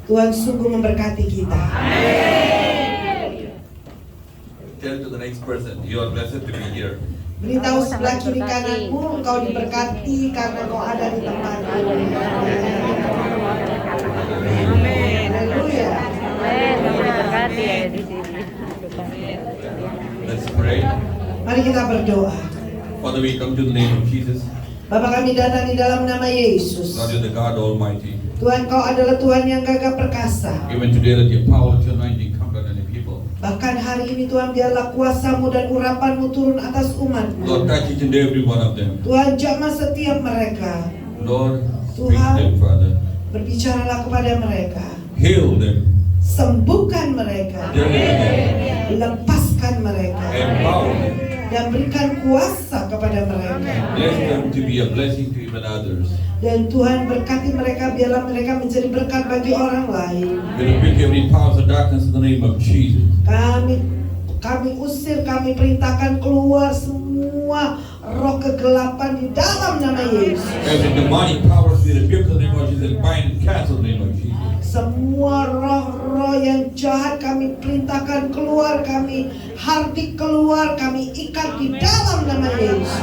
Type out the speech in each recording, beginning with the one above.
Tuhan sungguh memberkati kita. Tell to the next person, you are blessed to be here. Beritahu sebelah kiri kananmu, engkau diberkati karena kau ada di tempat ini. Amin. Haleluya. Diberkati ya di sini. Let's pray. Mari kita berdoa. Father, we come to the name of Jesus. Bapa, kami datang di dalam nama Yesus. God, you're the God Almighty. Tuhan, kau adalah Tuhan yang gagah perkasa. Even today, let your power, your anointing come down on the people. Bahkan hari ini Tuhan, biarlah kuasa-Mu dan urapan-Mu turun atas umat-Mu. Lord, touch each and every one of them. Tuhan, jamah setiap mereka. Lord, speak to Tuhan, them, Father. berbicaralah kepada mereka. Heal them. Sembuhkan mereka. Deliver them. Lepaskan mereka. Empower them. Dan berikan kuasa kepada mereka. Bless them to be a blessing to even others. Dan Tuhan berkati mereka, biarlah mereka menjadi berkat bagi orang lain. We rebuke every power of darkness in the name of Jesus. Kami usir, kami perintahkan keluar semua roh kegelapan di dalam nama Yesus. Every demonic powers we rebuke in the name of Jesus and bind and cancel in the name of Jesus. Semua roh-roh yang jahat kami perintahkan keluar, kami hardik keluar, kami ikat di dalam nama Yesus.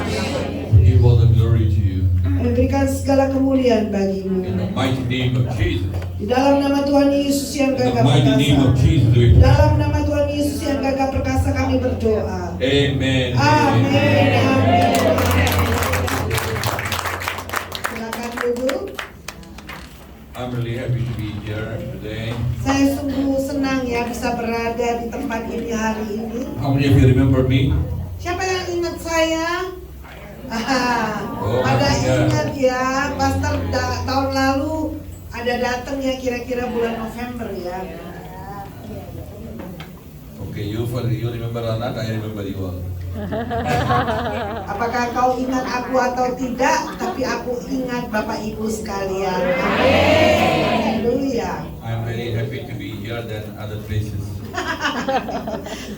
Give all the glory to you. Kami berikan segala kemuliaan bagimu. In the mighty name of Jesus. Di dalam nama Tuhan Yesus yang In the gagah mighty name of perkasa. Jesus we Di pray. dalam nama Tuhan Yesus yang gagah perkasa kami berdoa. Amen. Amin. Amin. Silakan duduk. I'm really happy to be here today. Saya sungguh senang ya bisa berada di tempat ini hari ini. How many of you remember me? Siapa yang ingat saya? Oh, Pada iya. ingat ya, Pastor tahun lalu ada datang ya kira-kira bulan November ya. Okay, you remember or not? I remember you all. Apakah kau ingat aku atau tidak? Tapi aku ingat Bapak Ibu sekalian. Haleluya. I'm very happy to be here than other places.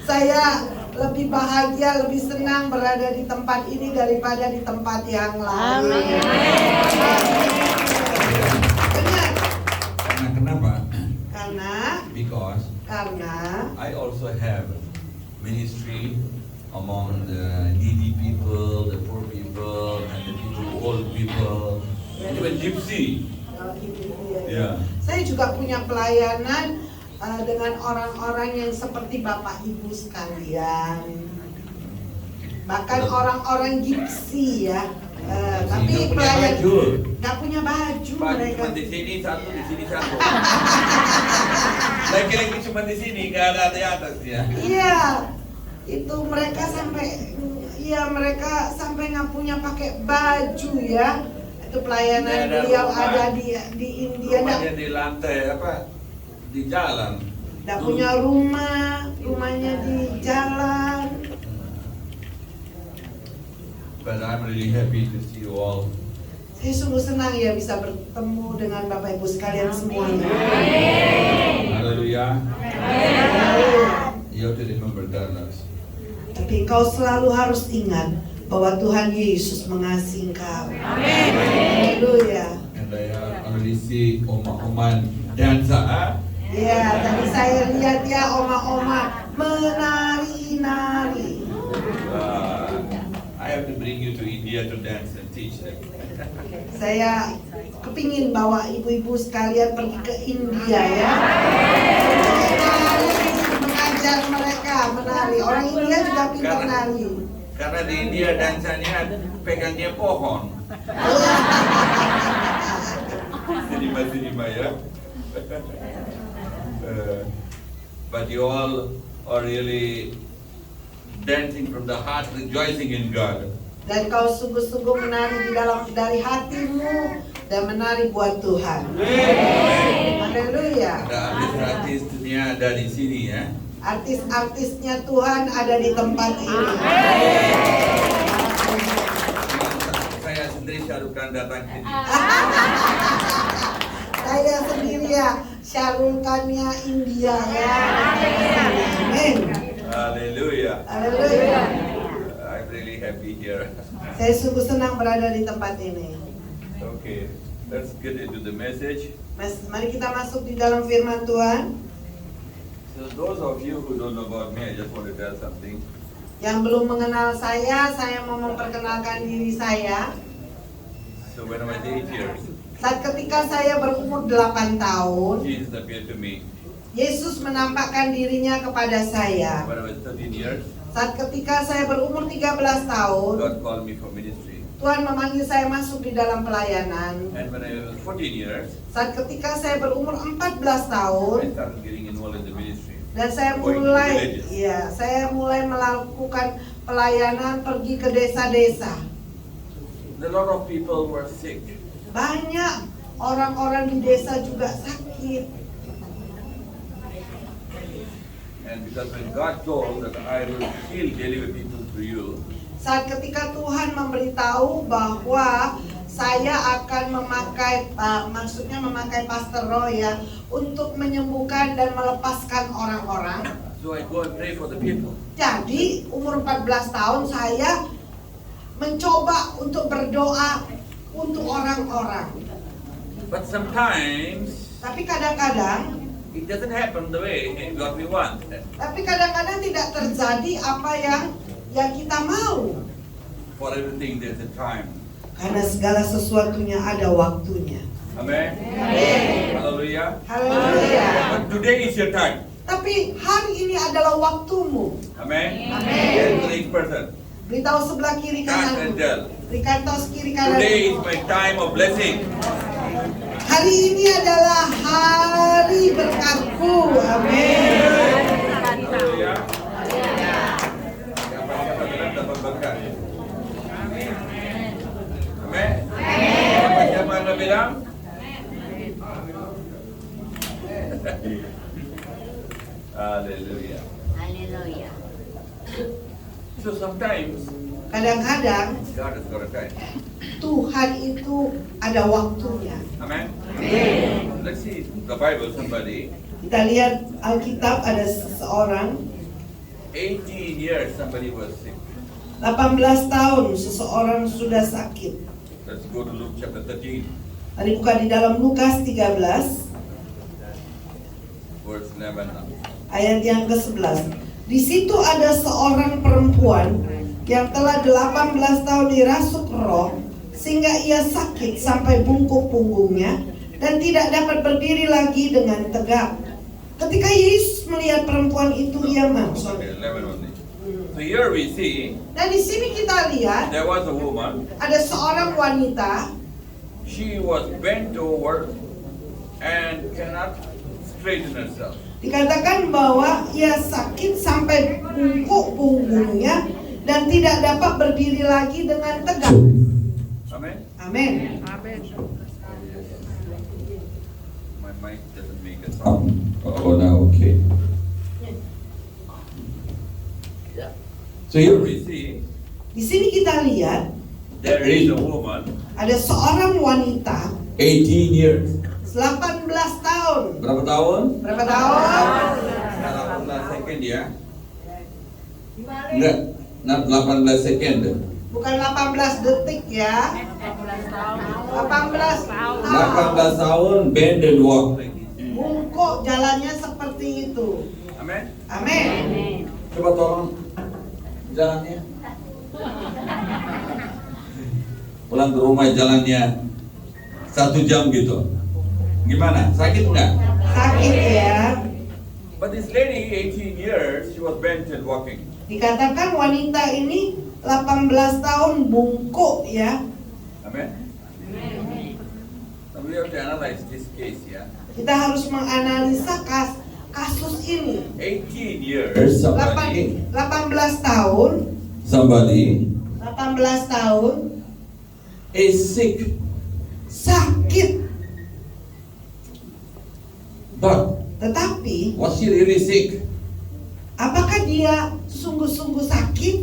Saya lebih bahagia, lebih senang berada di tempat ini daripada di tempat yang lain. Benar. Karena kenapa? Karena Because I also have ministry among the needy people, the poor people, and the people, old people, even gypsy. Yeah. Saya juga punya pelayanan dengan orang-orang yang seperti Bapak Ibu sekalian. Bahkan orang-orang gipsi ya. Tapi pelayan nggak punya baju mereka. Cuma di sini satu, di sini satu. Laki-laki cuma di sini, nggak ada di atas ya. Iya, itu mereka sampai nggak punya pakai baju ya. Itu pelayanan beliau ada di India. Rumahnya di lantai di jalan. Nggak punya rumahnya di jalan. But I'm really happy to see you all. Saya sungguh senang ya bisa bertemu dengan Bapak Ibu sekalian semuanya. Hallelujah. You have to remember that. Tapi engkau selalu harus ingat bahwa Tuhan Yesus mengasihi engkau. Haleluya. And I already see Oma dansa. Ya, tadi saya lihat ya oma-oma menari-nari. I have to bring you to India to dance and teach them. Saya kepingin bawa ibu-ibu sekalian pergi ke India ya. Menari, mengajar mereka menari. Orang India juga pintar nari. Karena di India dansanya pegangnya pohon. Sinima ya. But you all are really dancing from the heart, rejoicing in God. Dan kau sungguh-sungguh menari dari hatimu dan menari buat Tuhan. Haleluya. Ada artis-artisnya ada di sini ya. Artis-artisnya Tuhan ada di tempat ini. Saya sendiri Syahrul Khan datang ke sini. Saya sendiri ya, Syahrul Khan-nya India ya. Amin. Haleluya. Haleluya. I'm really happy here. Saya sungguh senang berada di tempat ini. Okay, let's get into the message. Mari kita masuk di dalam firman Tuhan. So those of you who don't know about me, I just want to tell something. Yang belum mengenal saya mau memperkenalkan diri saya. So when I was 8 years, Saat ketika saya berumur 8 tahun, Jesus appeared to me. Yesus menampakkan dirinya kepada saya. When I was 13 years, Saat ketika saya berumur 13 tahun, God called me for ministry. Tuhan memanggil saya masuk di dalam pelayanan. And when I was 14 years, Saat ketika saya berumur 14 I tahun, started getting involved in the ministry. dan saya Going to mulai, villages. saya mulai melakukan pelayanan pergi ke desa-desa. A lot of people were sick. Banyak orang-orang di desa juga sakit. And because when God told that I will still deliver people to you, Saat ketika Tuhan memberitahu bahwa saya akan memakai, maksudnya memakai Pastor Roy ya, untuk menyembuhkan dan melepaskan orang-orang. so I go and pray for the people. Jadi umur 14 tahun saya mencoba untuk berdoa untuk orang-orang. But sometimes Tapi kadang-kadang, it doesn't happen the way God we want. tidak terjadi apa yang kita mau. For everything there's a time. Karena segala sesuatunya ada waktunya. Amen. Hallelujah. Haleluya. But today is your time. Tapi hari ini adalah waktumu. Amen. Amen. Tell the next person. Beritahu sebelah kiri Stand and kanan. tell. Berikan tos kiri kanan. Today is my time of blessing. Hari ini adalah hari berkatku. Amin. Hallelujah. Siapa-siapa bilang dapat berkat? Amen. Siapa-siapa yang bilang? Hallelujah. Haleluya. So sometimes Kadang-kadang God has got a time. Tuhan itu ada waktunya. Amen. Let's see the Bible. Somebody Kita lihat Alkitab, ada seseorang 18 years somebody was sick. 18 tahun seseorang sudah sakit. Let's go to Luke chapter 13, Mari buka di dalam Lukas 13 verse 11 now. ayat yang ke-11. Di situ ada seorang perempuan yang telah 18 tahun dirasuk roh sehingga ia sakit sampai bungkuk punggungnya dan tidak dapat berdiri lagi dengan tegak. Ketika Yesus melihat perempuan itu, ia masuk. Okay, 11 only. So here we see Dan di sini kita lihat there was a woman. ada seorang wanita, She was bent over and cannot straighten herself. dikatakan bahwa ia sakit sampai bungkuk punggungnya dan tidak dapat berdiri lagi dengan tegak. Amen. Amin. My mic doesn't make a sound. Oh, now okay. So here we see Di sini kita lihat there is a woman, ada seorang wanita 18 years. 18 tahun. Berapa tahun? Berapa tahun? 18 second ya? Enggak, not 18 second. Bukan 18 detik ya. 18 tahun. 18 tahun bend and walk like this. Bungkuk jalannya seperti itu. Amen. Amin. Coba tolong jalannya. Pulang ke rumah jalannya 1 jam gitu. Gimana? Sakit nggak? Sakit ya. But this lady, 18 years, she was bent and walking. Dikatakan wanita ini 18 tahun bungkuk ya. Amen. So we have to analyze this case, yeah. Kita harus menganalisa kasus ini. 18 years, somebody 18 tahun, 18 tahun is sick, sakit. but Tetapi was she really sick? apakah dia sungguh-sungguh sakit?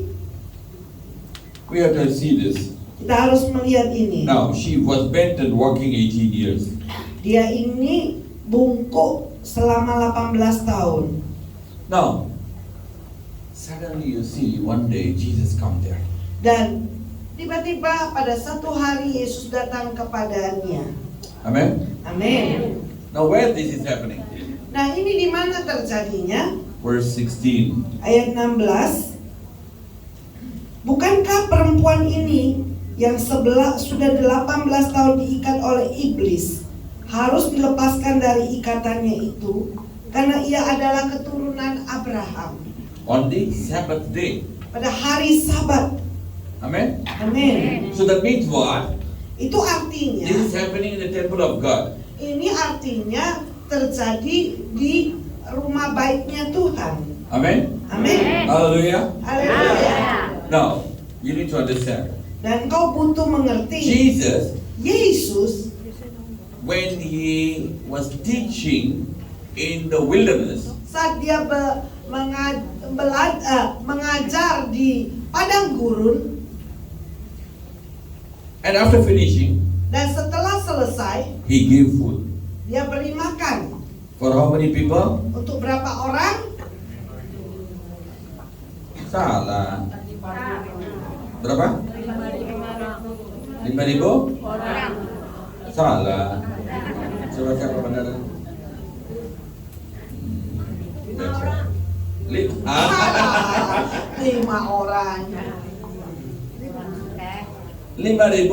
We have to see this. Kita harus melihat ini. Now, she was bent and walking 18 years. Dia ini bungkuk selama 18 tahun. Now, suddenly you see one day Jesus come there. Dan tiba-tiba pada satu hari Yesus datang kepadanya. Amen. Amin. Now where this is happening? Nah, ini di mana terjadinya? Verse 16. Ayat 16. Bukankah perempuan ini yang sudah 18 tahun diikat oleh iblis harus dilepaskan dari ikatannya itu karena ia adalah keturunan Abraham On the Sabbath day. pada hari Sabat. Amen. Amin. So that means what? Itu artinya This is happening in the temple of God. ini artinya terjadi di rumah baiknya Tuhan. Amen. Amin. Hallelujah. Haleluya. Now, you need to understand. Dan kau butuh mengerti, Jesus, Yesus when he was teaching in the wilderness, saat dia mengajar di padang gurun, and after finishing, dan setelah selesai he gave food. dia beri makan For how many people? untuk berapa orang? Salah. Berapa? 5.000? Salah. Coba siapa benar? Baca. Ah, 5 orang. 5.000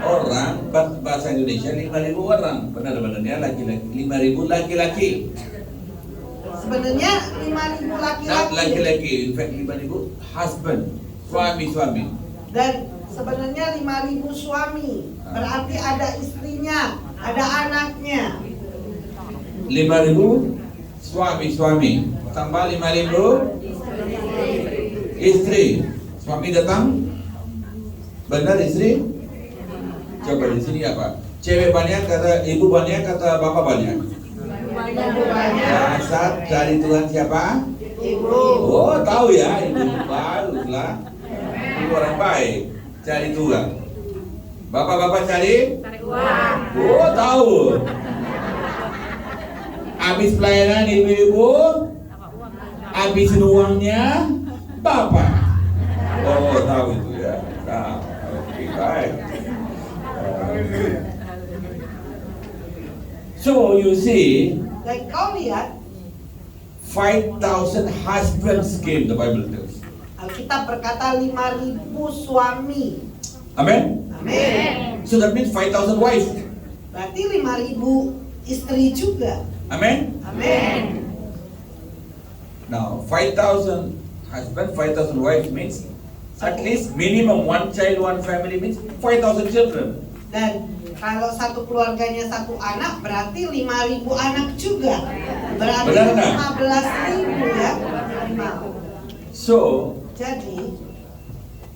orang, bahasa Indonesia 5.000 orang. Benar-benarnya laki-laki. 5.000 laki-laki. Sebenarnya 5.000 Not laki-laki. laki-laki, in fact 5.000 husband, suami-suami. Dan sebenarnya 5.000 suami. Berarti ada istrinya, ada anaknya. 5.000 suami-suami. Tambah 5.000 istri. Suami datang. Benar istri? Coba di sini apa? Cewek banyak kata ibu banyak kata bapak banyak. Dasar dari Tuhan siapa? Ibu. Oh tahu ya, ibu baguslah. Ibu orang baik, cari Tuhan. Bapak-bapak cari? Oh tahu. Habis pelayanan ibu-ibu, habisin uangnya bapak. Oh tahu itu ya. Nah, oke baik. So you see, Dan kau lihat 5,000 husbands came, the Bible tells. Alkitab berkata 5.000 suami. Amen? Amin. So that means 5,000 wives. Berarti 5.000 istri juga. Amen? Amin. Now, 5,000 husband, 5,000 wives means at least minimum one child, one family means 5,000 children. Dan kalau satu keluarganya satu anak berarti 5.000 anak juga. Berarti Benar nggak? 15.000 ya. So, Jadi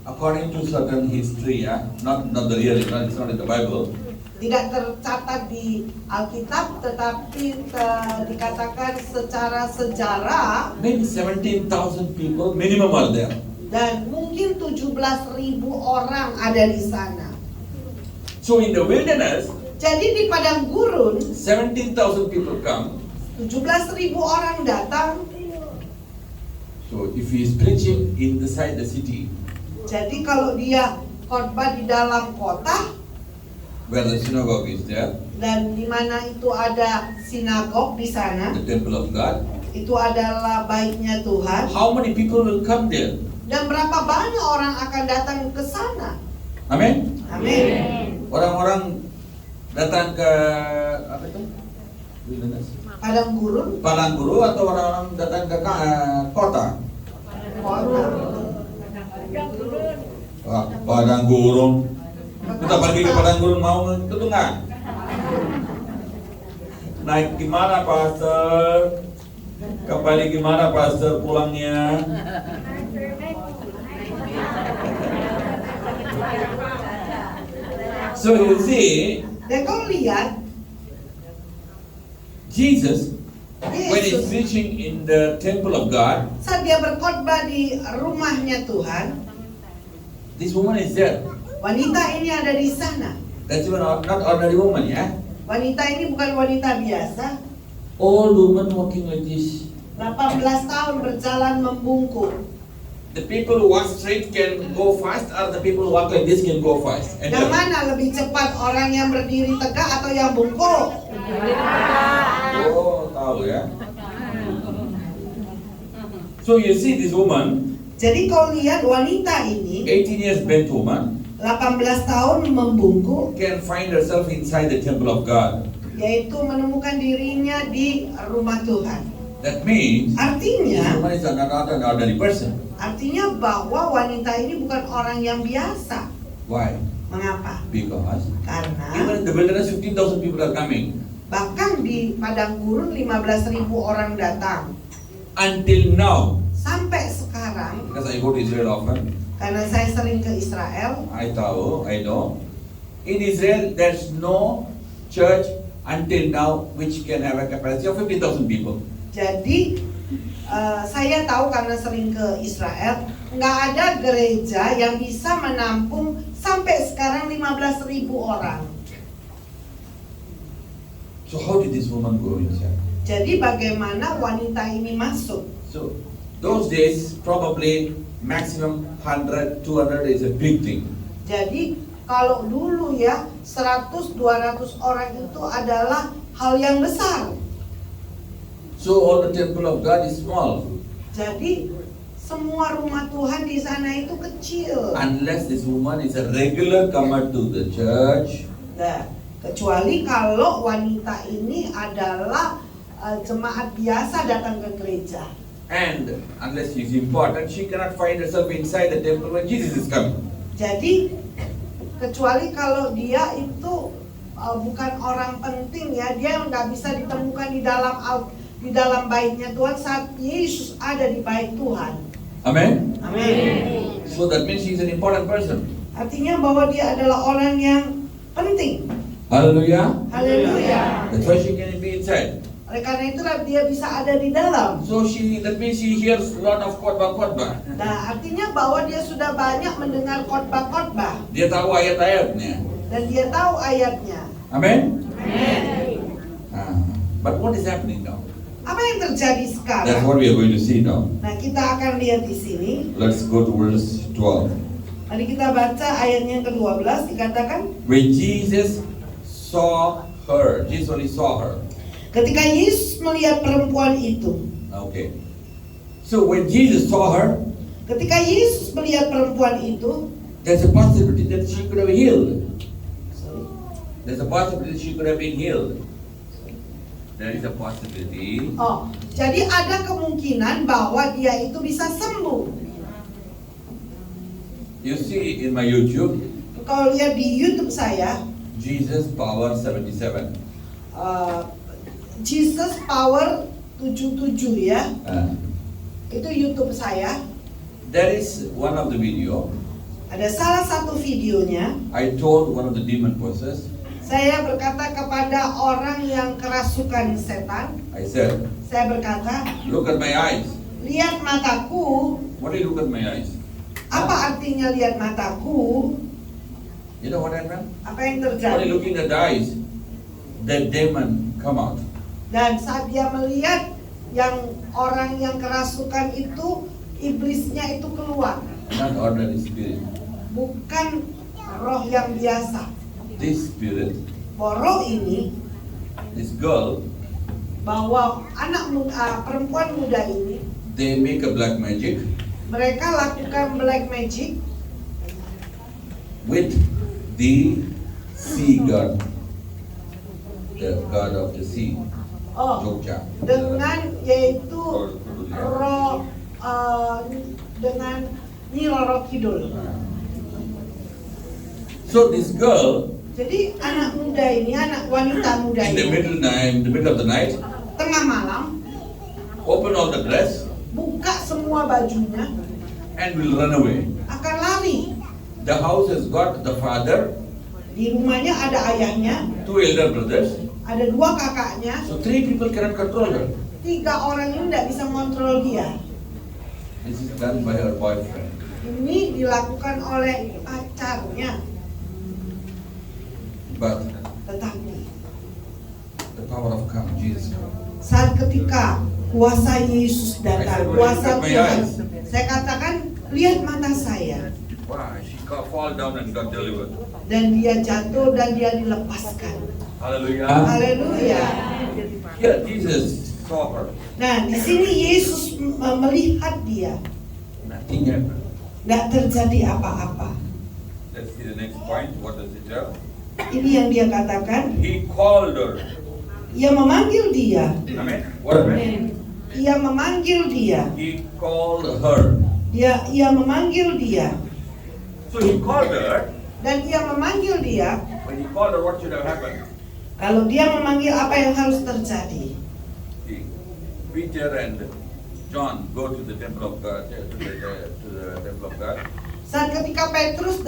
according to certain history, not the real, it's not in the Bible. tidak tercatat di Alkitab tetapi dikatakan secara sejarah Maybe 17,000 people minimum are there. dan mungkin 17.000 orang ada di sana. So in the wilderness, Jadi di padang gurun 17,000 people come. 17.000 orang datang. So if he is preaching inside the city, Jadi kalau dia khotbah di dalam kota where the synagogue is there, dan di mana itu ada sinagog di sana, the temple of God, itu adalah baiknya Tuhan. how many people will come there? Dan berapa banyak orang akan datang ke sana? Amen? Amin. Orang-orang datang ke apa itu? Wilderness. Padang gurun, Padang guru atau orang-orang datang ke kota? kota. Padang gurun. Kita pergi ke padang gurun mau itu nggak? Naik gimana pastor? Kembali gimana pastor pulangnya? So you see, Dan kau lihat Jesus, when he's Yesus preaching in the temple of God, saat dia berkhotbah di rumahnya Tuhan, this woman is there. wanita ini ada di sana. That's even not ordinary woman, yeah? Wanita ini bukan wanita biasa. Old woman walking like this. 18 tahun berjalan membungkuk. the people who walk straight can go fast, or the people who walk like this can go fast? And Yang mana lebih cepat, orang yang berdiri tegak atau yang bungkuk? oh, tahu ya. So you see this woman, Jadi kau lihat wanita ini 18 years bent woman, 18 tahun membungkuk, can find herself inside the temple of God. yaitu menemukan dirinya di rumah Tuhan. That means this Artinya woman is not an ordinary person. bahwa wanita ini bukan orang yang biasa. Why? Mengapa? Because Karena even in the wilderness, 15,000 people are coming. bahkan di padang gurun 15.000 orang datang. Until now, Sampai sekarang, because I go to Israel often, karena saya sering ke Israel, I know. In Israel, there's no church until now which can have a capacity of 50,000 people. jadi saya tahu karena sering ke Israel, nggak ada gereja yang bisa menampung sampai sekarang 15.000 orang. So how did this woman go inside? Jadi bagaimana wanita ini masuk? So those days, probably maximum 100, 200 is a big thing. Jadi kalau dulu ya 100-200 orang itu adalah hal yang besar. So all the temple of God is small. Jadi semua rumah Tuhan di sana itu kecil. Unless this woman is a regular comer to the church, Nah, kecuali kalau wanita ini adalah jemaat biasa datang ke gereja. and unless she's important, she cannot find herself inside the temple when Jesus is coming. Jadi kecuali kalau dia itu bukan orang penting ya, dia nggak bisa ditemukan di dalam baitnya Tuhan saat Yesus ada di bait Tuhan. Amen. Amin. So that means she's an important person. Artinya bahwa dia adalah orang yang penting. Hallelujah. Haleluya. That's why she can be inside. Oleh karena itulah dia bisa ada di dalam. So that means she hears a lot of khotbah. Nah, artinya bahwa dia sudah banyak mendengar khotbah-khotbah Dia tahu ayat-ayatnya. dan dia tahu ayatnya. Amen. Amin. But what is happening now? Apa yang terjadi That's sekarang? what we are going to see now. Nah, kita akan lihat di sini. Let's go to verse 12. Mari kita baca ayatnya yang ke-12, dikatakan, When Jesus saw her, Jesus only saw her. ketika Yesus melihat perempuan itu. Okay. So when Jesus saw her, Ketika Yesus melihat perempuan itu, there's a possibility that she could have healed. There's a possibility she could have been healed. There is a possibility. jadi ada kemungkinan bahwa dia itu bisa sembuh. You see in my YouTube, Kalau lihat di YouTube saya, Jesus Power 77. Jesus Power 77 ya, itu YouTube saya. There is one of the video. Ada salah satu videonya, I told one of the demon forces. saya berkata kepada orang yang kerasukan setan, I said, saya berkata, look at my eyes. lihat mataku. What do you look at my eyes? Apa artinya lihat mataku? You know what happened? Apa yang When terjadi? you're looking at the eyes, the demon come out. Dan saat dia melihat yang orang yang kerasukan itu, iblisnya itu keluar. Not ordinary spirit. Bukan roh yang biasa. This spirit, Roh ini, this girl, bahwa perempuan muda ini, they make a black magic mereka lakukan black magic with the sea god, the god of the sea, Jogja. dengan yaitu roh dengan Nyi Roro Kidul. So this girl, Jadi anak muda ini, wanita muda in the ini, middle of the night, tengah malam open all the dress buka semua bajunya, and will run away. akan lari. The house has got the father, Di rumahnya ada ayahnya, 2 elder brothers, ada 2 kakaknya, so 3 people cannot control her. 3 orang ini tidak bisa mengontrol dia. This is done by her boyfriend. Ini dilakukan oleh pacarnya, But tetapi the power of God, Jesus come. saat ketika kuasa Yesus datang, kuasa Look at my Tuhan, eyes. saya katakan lihat mata saya. Why? She fall down and got delivered. Dan dia jatuh dan dia dilepaskan. Hallelujah. Haleluya. Here Jesus saw her. Nah, di sini Yesus melihat dia. Nothing happened. Tidak terjadi apa-apa. Let's see the next point. What does it tell? Ini yang dia katakan. He called her. Ia memanggil dia. Amen. What amen? Ia memanggil dia. He called her. Ia memanggil dia. So he called her. Dan ia memanggil dia. When he called her, what should have happened? Kalau dia memanggil, apa yang harus terjadi? Peter and John go to the temple of God, to the temple of God. Saat ketika Petrus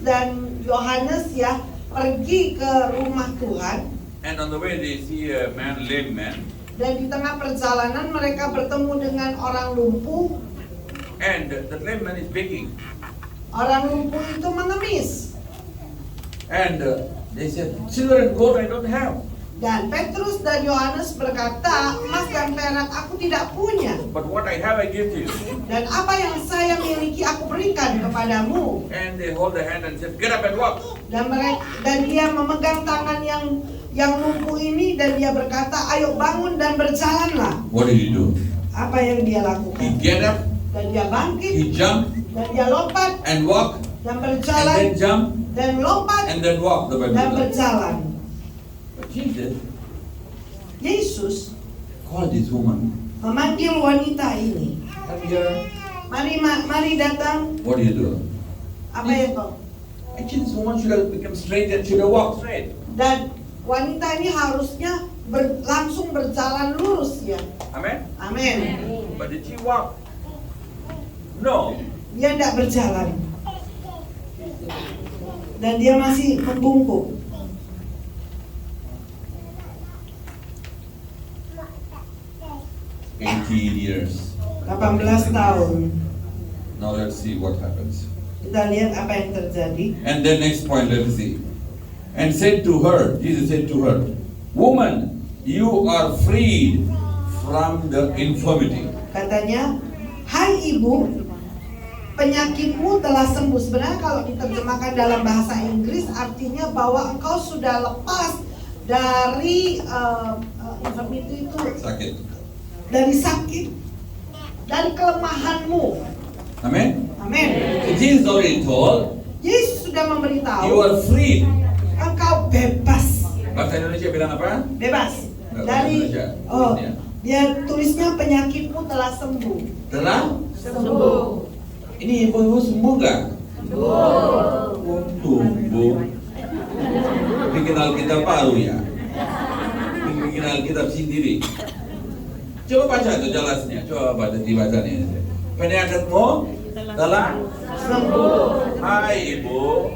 dan Yohanes ya pergi ke rumah Tuhan, And on the way they see a man, lame man, dan di tengah perjalanan mereka bertemu dengan orang lumpuh. and the lame man is begging. Orang lumpuh itu mengemis. And they said, silver and gold I don't have, Dan Petrus dan Yohanes berkata, emas dan perak aku tidak punya. but what I have I give to you. Dan apa yang saya miliki aku berikan kepadamu. And they hold the hand and said, get up and walk. Dan dia memegang tangan yang lumpuh ini dan dia berkata, ayo bangun dan berjalanlah. What did he do? Apa yang dia He lakukan? get up, Dan dia bangkit, he jump dan dia lompat, and walk, dan and then berjalan, jump dan lompat, and then walk. The Bible dan says. berjalan. But Jesus Yesus called this woman. memanggil wanita ini. Come here. Mari datang. What do you do? Apa ya kok? Actually, this woman should have become straight and should have walked straight. Dan wanita ini harusnya langsung berjalan lurus ya. Amen. Amin. But did she walk? No. Dia tidak berjalan. Dan dia masih membungkuk. 18 years. 18 tahun. Now let's see what happens. Kita lihat apa yang terjadi. And then next point, let's see. And said to her, Jesus said to her, woman, you are freed from the infirmity. Katanya, hai ibu, penyakitmu telah sembuh. Sebenarnya kalau diterjemahkan dalam bahasa Inggris artinya bahwa engkau sudah lepas dari infirmity itu, Sakit. dari sakit, dari kelemahanmu. Amen. Amin. Jesus already told, Yesus sudah you memberitahu, are freed. engkau bebas. Bahasa Indonesia bilang apa? Bebas. Nggak, bahasa Dari Indonesia. oh, dia tulisnya penyakitmu telah sembuh. Telah? Sembuh. Ini ibu-ibu sembuh nggak? Oh, tumbuh. Bikin Alkitab baru ya? Bikin Alkitab sendiri. Coba baca itu jelasnya. Coba baca dibaca nih. Penyakitmu telah Sembuh. Hai ibu.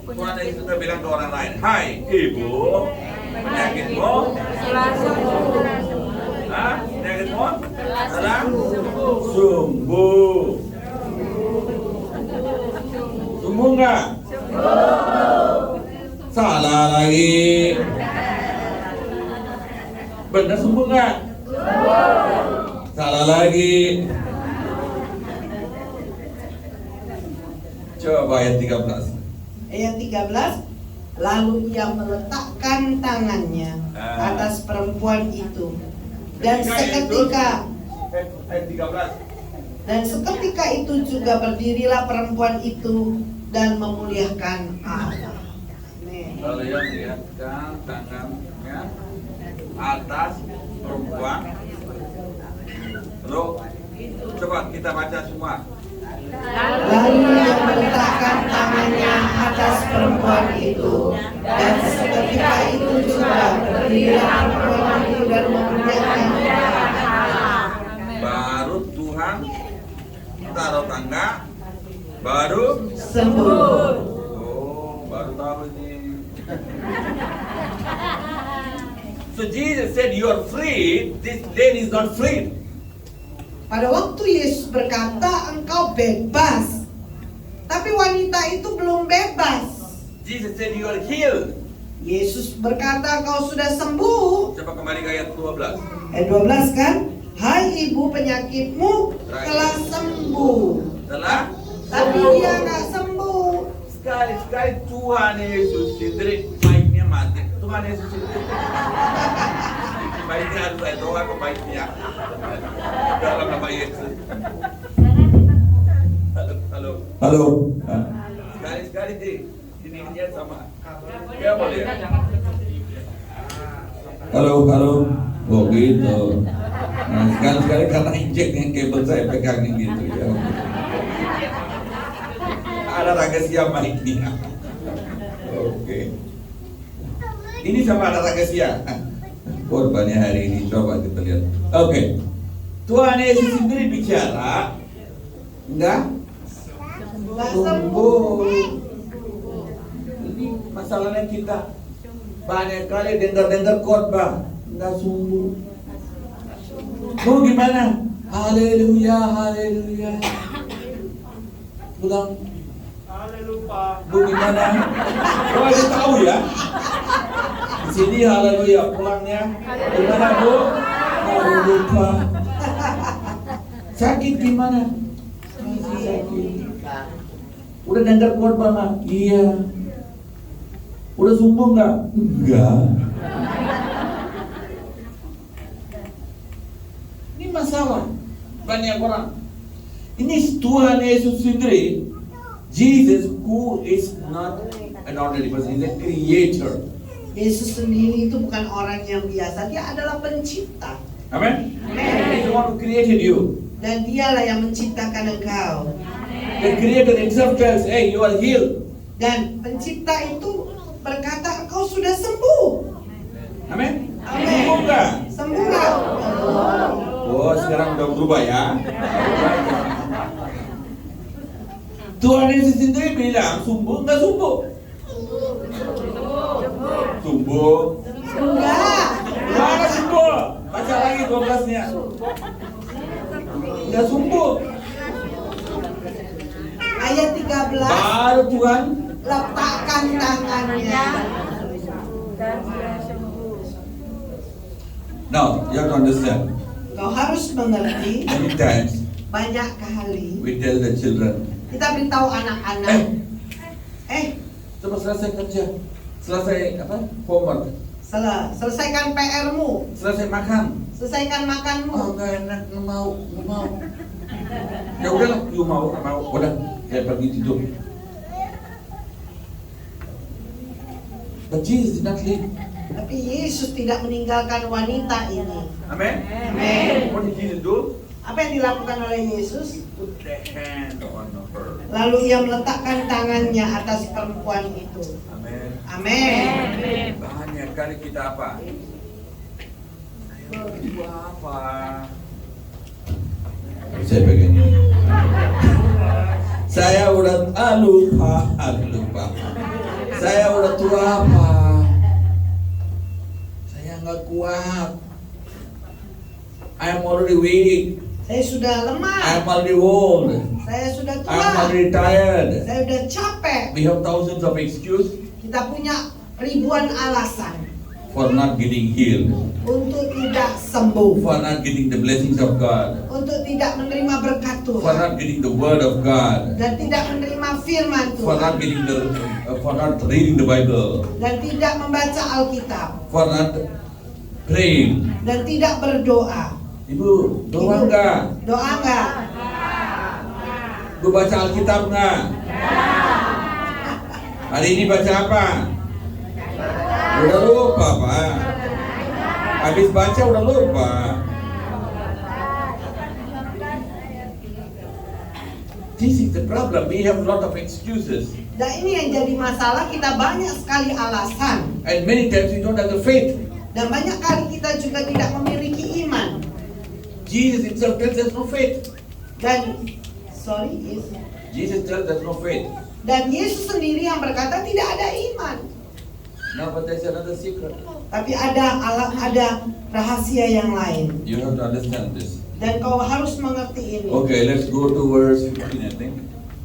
Tuhan Yesus sudah bilang ke orang lain, hai ibu, penyakitmu Telah sembuh. Hah? Penyakitmu telah sembuh. Sembuh nggak? Salah lagi. Benar sembuh nggak? Salah lagi. Coba ayat 13. Ayat 13, lalu ia meletakkan tangannya atas perempuan itu. Dan seketika Ayat 13. Dan seketika itu juga berdirilah perempuan itu dan memuliakan Allah. Amin. Lalu yang lihatkan tangannya atas perempuan. Lalu coba kita baca semua. Lalu ia meletakkan tangannya atas perempuan itu, dan seketika itu juga berdirilah perempuan itu dan memuliakan Allah. Baru Tuhan taruh tangga, baru Sembuh. oh baru tahu ini. So Jesus said you are free. This lady is not free. Pada waktu Yesus berkata engkau bebas, tapi wanita itu belum bebas. Jesus said you are healed. Yesus berkata engkau sudah sembuh. Coba kembali ke ayat 12. Ayat 12 kan? Hai ibu, penyakitmu telah sembuh. Telah Tapi dia nggak sembuh. sekali Tuhan Yesus sendiri baiknya mati. Tuhan Yesus sendiri baiknya harus saya doa ke baiknya dalam nama Yesus. Halo. Sekali ini dia sama. Ya boleh. Halo. Oh gitu. Nah, sekali karena injek yang kabel saya pegangin gitu ya. Ada rahasia baiknya. Oke. Ini sama ada rahasia. Korbannya hari ini coba kita lihat. Oke. Tuhan Yesus sendiri bicara, enggak sembuh. Ini masalahnya kita banyak kali dengar khotbah enggak sembuh. Bu gimana? Haleluya. Pulang. Haleluya. Bu gimana? Oh ada tahu ya? Di sini haleluya, pulangnya gimana Bu? Haleluya. Sakit gimana? Masih sakit. Udah dengar khotbah mah? Iya. Udah sembuh nggak? Enggak. Ini masalah banyak orang. Ini Tuhan Yesus sendiri. Jesus who is not an ordinary person, he's a creator. Yesus sendiri itu bukan orang yang biasa, dia adalah pencipta. Amen. He's the one who created you. Dan dialah yang menciptakan engkau. The creator himself tells, hey, you are healed. Dan pencipta itu berkata engkau sudah sembuh. Amen. Amen. Sembuh nggak? Sembuh nggak? Oh, sekarang udah berubah ya. Tuhan Yesus sendiri bilang, sembuh nggak sembuh? Sembuh. Enggak. Mana sembuh? Baca lagi 12-nya. Nggak sembuh. Ayat 13. Baru Tuhan Letakkan tangannya. Dan dia sembuh. Now, you have to understand. Kau harus mengerti. Many times Banyak kali we tell the children, kita beritahu anak-anak. coba selesai kerja, selesai apa? Homework, Selesaikan PR-mu. selesai makan. Selesaikan makanmu. Oh, nggak enak, nggak mau. Ya udahlah, you mau, nggak mau. Udah, saya pergi tidur. But Jesus did not leave. Tapi Yesus tidak meninggalkan wanita ini. Amen. Amen. What did Jesus do? Apa yang dilakukan oleh Yesus? Put the hand on her. Lalu ia meletakkan tangannya atas perempuan itu. Amen. Amin. Banyak kali kita apa? Itu apa? Saya pegang ini. Saya udah lupa. Saya udah tua apa? Saya nggak kuat. I'm already weak. Saya sudah lemah. I'm already old. Saya sudah tua. I'm already tired. Saya sudah capek. We have thousands of excuses Kita punya ribuan alasan for not getting healed, untuk tidak sembuh, for not getting the blessings of God, untuk tidak menerima berkat for Tuhan, not getting the word of God, dan tidak menerima firman for Tuhan, not getting for not reading the Bible, dan tidak membaca Alkitab, for not praying. dan tidak berdoa. Ibu, doa enggak? Doa enggak? Gue baca Alkitab enggak? Hari ini baca apa? Udah lupa, Pak. Habis baca udah lupa. This is the problem. We have a lot of excuses. Dan ini yang jadi masalah, kita banyak sekali alasan. And many times we don't have the faith. Dan banyak kali kita juga tidak memiliki iman. Jesus himself tells there's no faith. Dan Yesus. Jesus tells there's no faith. Dan Yesus sendiri yang berkata tidak ada iman. Now, but there's another secret. Tapi ada rahasia yang lain. You have to understand this. Dan kau harus mengerti ini. Okay, let's go to verse 15, I think.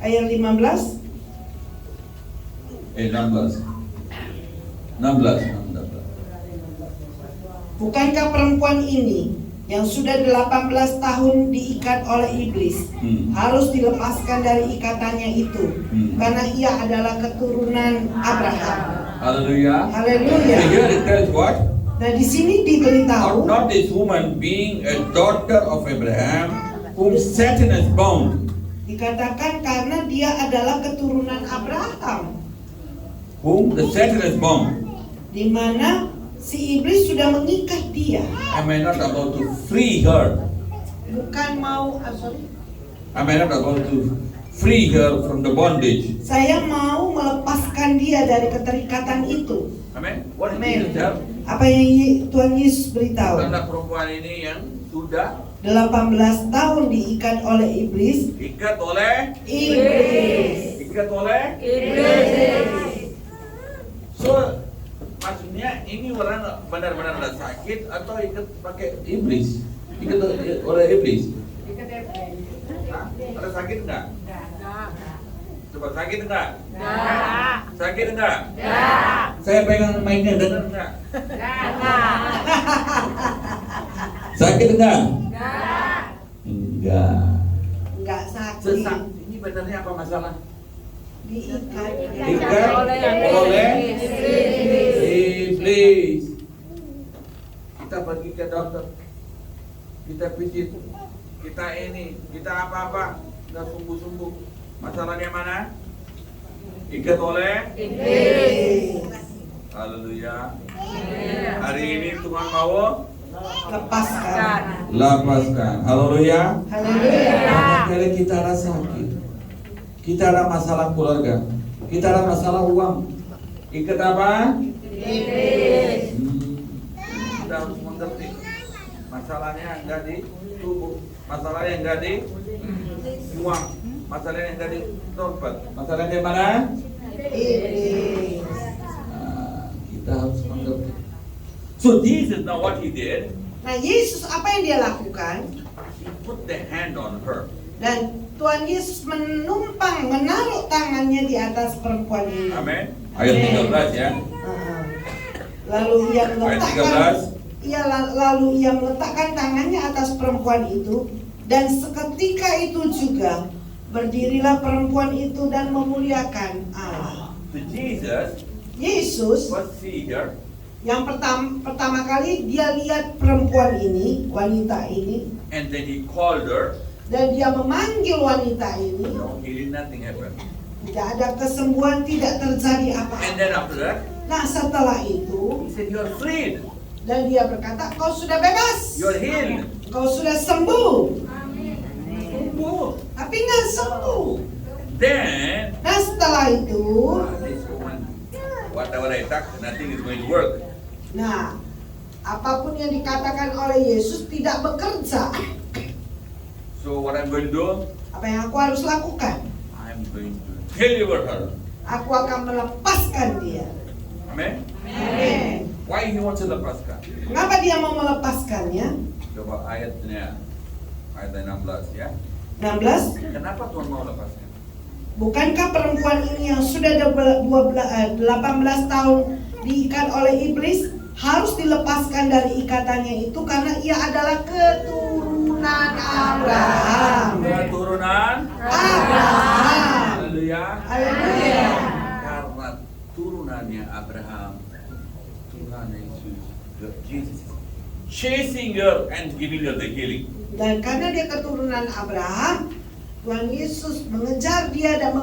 Ayat 15. 16. Bukankah perempuan ini yang sudah 18 tahun diikat oleh iblis harus dilepaskan dari ikatannya itu karena ia adalah keturunan Abraham. Hallelujah. Haleluya. So here it tells what? Nah di sini diberitahu Not this woman being a daughter of Abraham, whom Satan has bound. dikatakan karena dia adalah keturunan Abraham, Whom the Satan has bound. di mana si iblis sudah mengikat dia. Am I not about to free her? Bukan mau, sorry. Am I not about to free her from the bondage? Saya mau melepaskan dia dari keterikatan itu. Amen. What did Amen. Jesus tell? Apa yang Tuhan Yesus beritahu? Karena perempuan ini yang sudah 18 tahun diikat oleh iblis. ikat oleh Iblis. So maksudnya ini orang benar-benar ada sakit atau ikat pakai iblis? Ikat oleh iblis? Hah? Ada sakit enggak? Coba sakit enggak? Sakit enggak? Saya pegang mainnya dengar enggak? Sakit enggak? Enggak. Enggak sakit. Sesak. Ini benernya apa masalah? Diikat. Ikat oleh iblis. Kita pergi ke dokter, kita pijit, kita ini, kita apa-apa, nggak sembuh-sembuh. Masalahnya mana? Ikat oleh Iblis. Haleluya. Hari ini Tuhan mau Lepaskan. lepaskan. Haleluya. Haleluya. Barangkali kita ada sakit, kita ada masalah keluarga, kita ada masalah uang. Ikat apa? Iblis. Kita harus mengerti. Masalahnya enggak di tubuh, masalahnya enggak di uang, masalahnya enggak di dompet, masalahnya mana? Iblis. Kita harus mengerti. So Jesus, now what he did, Nah Yesus apa yang dia lakukan? he put the hand on her. Dan Tuhan Yesus menaruh tangannya di atas perempuan ini. Amin. Ayat 13 ya. Lalu ia Ayat meletakkan 13. lalu ia meletakkan tangannya atas perempuan itu, dan seketika itu juga berdirilah perempuan itu dan memuliakan Allah. So Jesus Yesus was see her, yang pertama kali dia lihat perempuan ini, wanita ini, and then he called her. dan dia memanggil wanita ini. No healing, nothing happened. Tidak ada kesembuhan, tidak terjadi And apa-apa. then after that, Nah setelah itu, he said, "You are freed. dan dia berkata, kau sudah bebas, You are healed." kau sudah sembuh. Sembuh. Tapi nggak sembuh. Then Nah setelah itu, this woman, whatever I talk, nothing is going to work. nah apapun yang dikatakan oleh Yesus tidak bekerja. So what I'm going to do? Apa yang aku harus lakukan? I'm going to deliver her. Aku akan melepaskan dia. Amen. Amin. Why he wants to lepaskan? Mengapa dia mau melepaskannya? Coba ayatnya, ayat 16 ya. 16. Kenapa Tuhan mau lepaskan? Bukankah perempuan ini yang sudah 18 tahun diikat oleh iblis harus dilepaskan dari ikatannya itu karena ia adalah keturunan Abraham. Keturunan Abraham. Haleluya. Haleluya. Karena turunannya Abraham, Tuhan Yesus, Jesus, chasing her and giving her the healing. Dan karena dia keturunan Abraham, Tuhan Yesus mengejar dia dan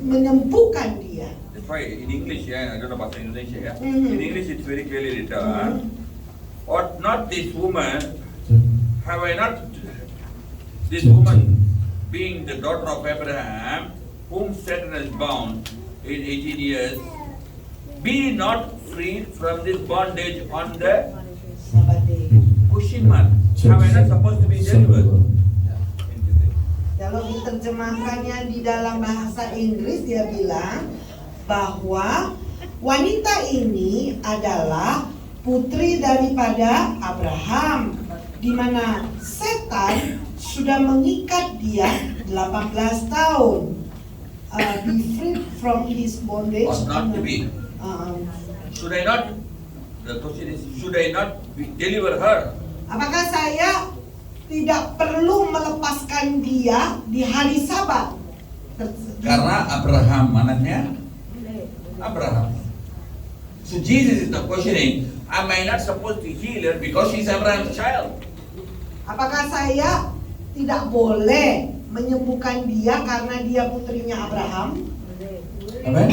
menyembuhkan dia. That's why in English, I don't know about Indonesia, Mhm. in English it's very clearly written, ought not this woman, have I not, this woman being the daughter of Abraham, whom Satan has bound in 18 years, be not freed from this bondage on the Sabate. question mark. Have I not supposed to be delivered? Kalau diterjemahkannya di dalam bahasa Inggris, dia bilang bahwa wanita ini adalah putri daripada Abraham, di mana setan sudah mengikat dia 18 tahun. Be free from his bondage. Ought not to be. Uh, Should I not, the question is, should I not deliver her? Apakah saya tidak perlu melepaskan dia di hari Sabat? Karena Abraham anaknya Abraham. So Jesus is not questioning, am I not supposed to heal her because she's Abraham's child? Apakah saya tidak boleh menyembuhkan dia karena dia putrinya Abraham? Amen.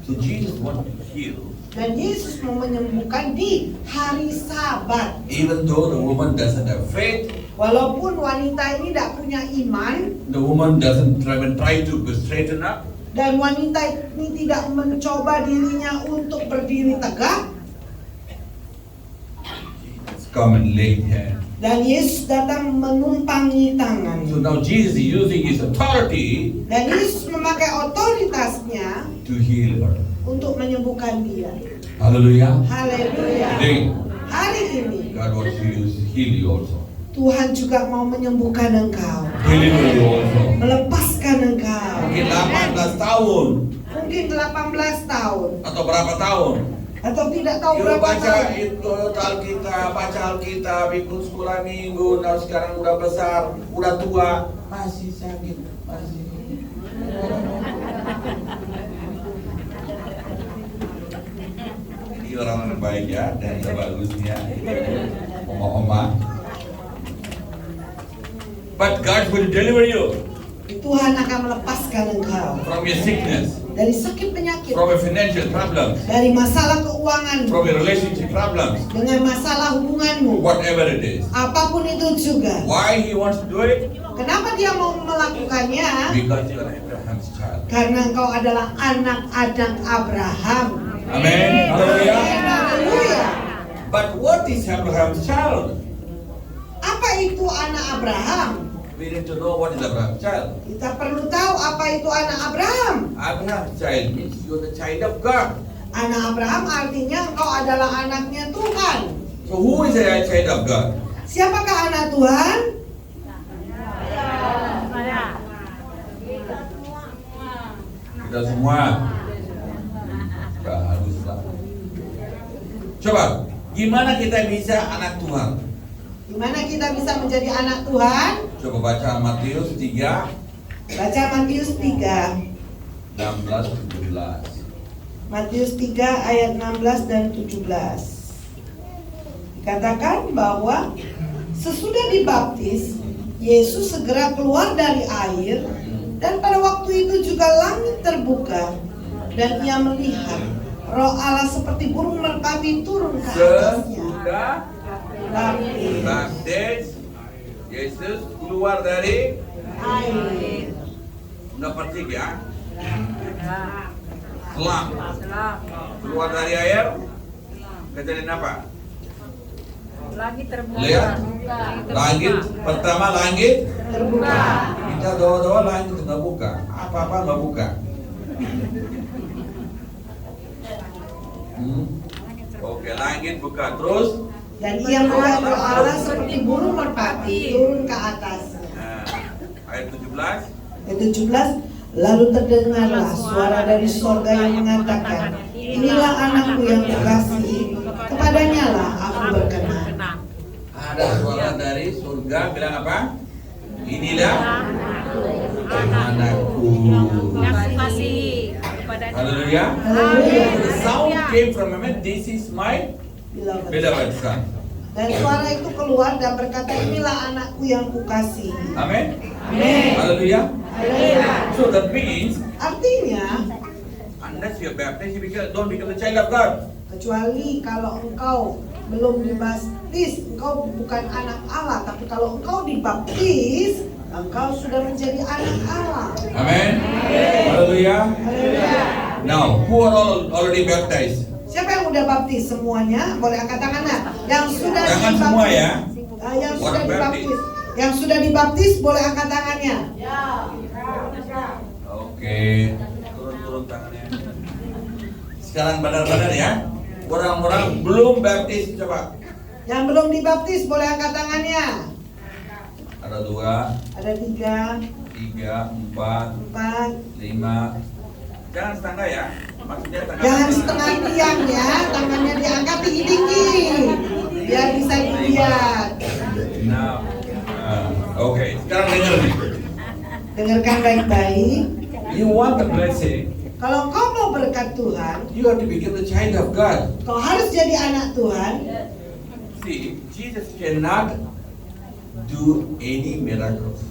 So Jesus wants to heal, Dan Yesus mau menyembuhkan di hari Sabat. even though the woman doesn't have faith, Walaupun wanita ini tidak punya iman, the woman doesn't even try to straighten up. dan wanita ini tidak mencoba dirinya untuk berdiri tegak, Jesus come and lay hand. dan Yesus datang menumpangi tangan. So now Jesus is using his authority Dan Yesus memakai otoritasnya to heal her. untuk menyembuhkan dia. Hallelujah. Haleluya. Today, Hari ini God wants to heal you also. Tuhan juga mau menyembuhkan engkau, Deliver you also. melepaskan engkau. Mungkin 18 tahun Mungkin 18 tahun atau berapa tahun. atau tidak tahu You berapa baca tahun. itu Alkitab, baca Alkitab, ikut sekolah minggu, nah sekarang udah besar, udah tua, masih sakit, masih. Ini orang baik ya, dan bagusnya, oma-oma. But God will deliver you Tuhan akan melepaskan engkau from your sickness, dari sakit penyakit, from your financial problems, dari masalah keuangan, from your relationship problems, dengan masalah hubunganmu, whatever it is. apapun itu juga. Why He wants to do it? Kenapa dia mau melakukannya? Because you are Abraham's child. Karena engkau adalah anak-anak Abraham. Amen. Hallelujah. Haleluya. But what is Abraham's child? Apa itu anak Abraham? We need to know what is Abraham's child. Kita perlu tahu apa itu anak Abraham. Abraham's child means you are the child of God. Anak Abraham artinya engkau adalah anaknya Tuhan. So who is a child of God? Siapakah anak Tuhan? Kita semua. Baguslah. Coba, gimana kita bisa anak Tuhan? Gimana kita bisa menjadi anak Tuhan? Coba baca Matius 3, Baca Matius 3. 16, 17. Matius 3 ayat 16 dan 17. Dikatakan bahwa sesudah dibaptis, Yesus segera keluar dari air, dan pada waktu itu juga langit terbuka, dan ia melihat Roh Allah seperti burung merpati turun ke atasnya. Sesudah Baptis. baptis, Yesus keluar dari Air. dapat tiga. Selam keluar dari air, kejadian apa? Langit terbuka. Lihat, langit pertama langit Terbuka. kita doa-doa langit nggak buka, apa-apa nggak buka. Oke, langit buka terus. Dan ia melihat Roh Allah seperti burung merpati turun ke atasnya. Ayat 17. Ayat 17. Lalu terdengarlah suara dari sorga yang mengatakan, inilah anakku yang kukasihi, kepadanya lah aku berkenan. Ada suara dari surga bilang apa? Inilah anakku. Haleluya. Haleluya. The sound came from heaven. This is my beloved son. Dan suara itu keluar dan berkata, inilah anakku yang kukasihi. Amen. Amen. Haleluya. Haleluya. So that means, Artinya, unless you are baptized, you don't become the child of God. kecuali kalau engkau belum dibaptis, engkau bukan anak Allah. Tapi kalau engkau dibaptis, engkau sudah menjadi anak Allah. Amen. Haleluya. Haleluya. Now, who are all already baptized? Siapa yang udah baptis? Semuanya boleh angkat tangannya. Yang sudah Jangan dibaptis, semua ya. yang sudah Orang dibaptis, yang sudah dibaptis boleh angkat tangannya. Oke, turun tangannya. Sekarang benar-benar ya. Orang-orang belum baptis coba. Yang belum dibaptis boleh angkat tangannya. Ada 2, Ada 3, 3, 4, 4. 5. Jangan setengah ya. Maksudnya setengah. Jangan setengah tiang ya, tangannya diangkat tinggi-tinggi. biar bisa dilihat. Now, okay. Sekarang dengar nih. Dengarkan baik-baik. You want the blessing, Kalau kau mau berkat Tuhan, you have to become the child of God. kau harus jadi anak Tuhan. See, Jesus cannot do any miracles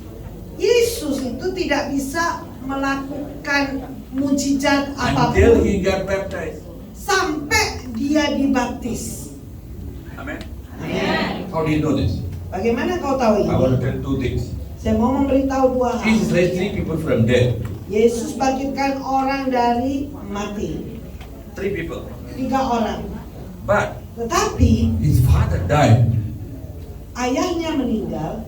Yesus itu tidak bisa melakukan mujizat until apapun he got baptized. sampai dia dibaptis. Amen. Amin. How do you know this? Bagaimana kau tahu I want to ini? tell two things. Saya mau memberitahu dua hal. Jesus raised 3 people from dead. Yesus bangkitkan orang dari mati. 3 people. 3 orang. But Tetapi his father died. ayahnya meninggal.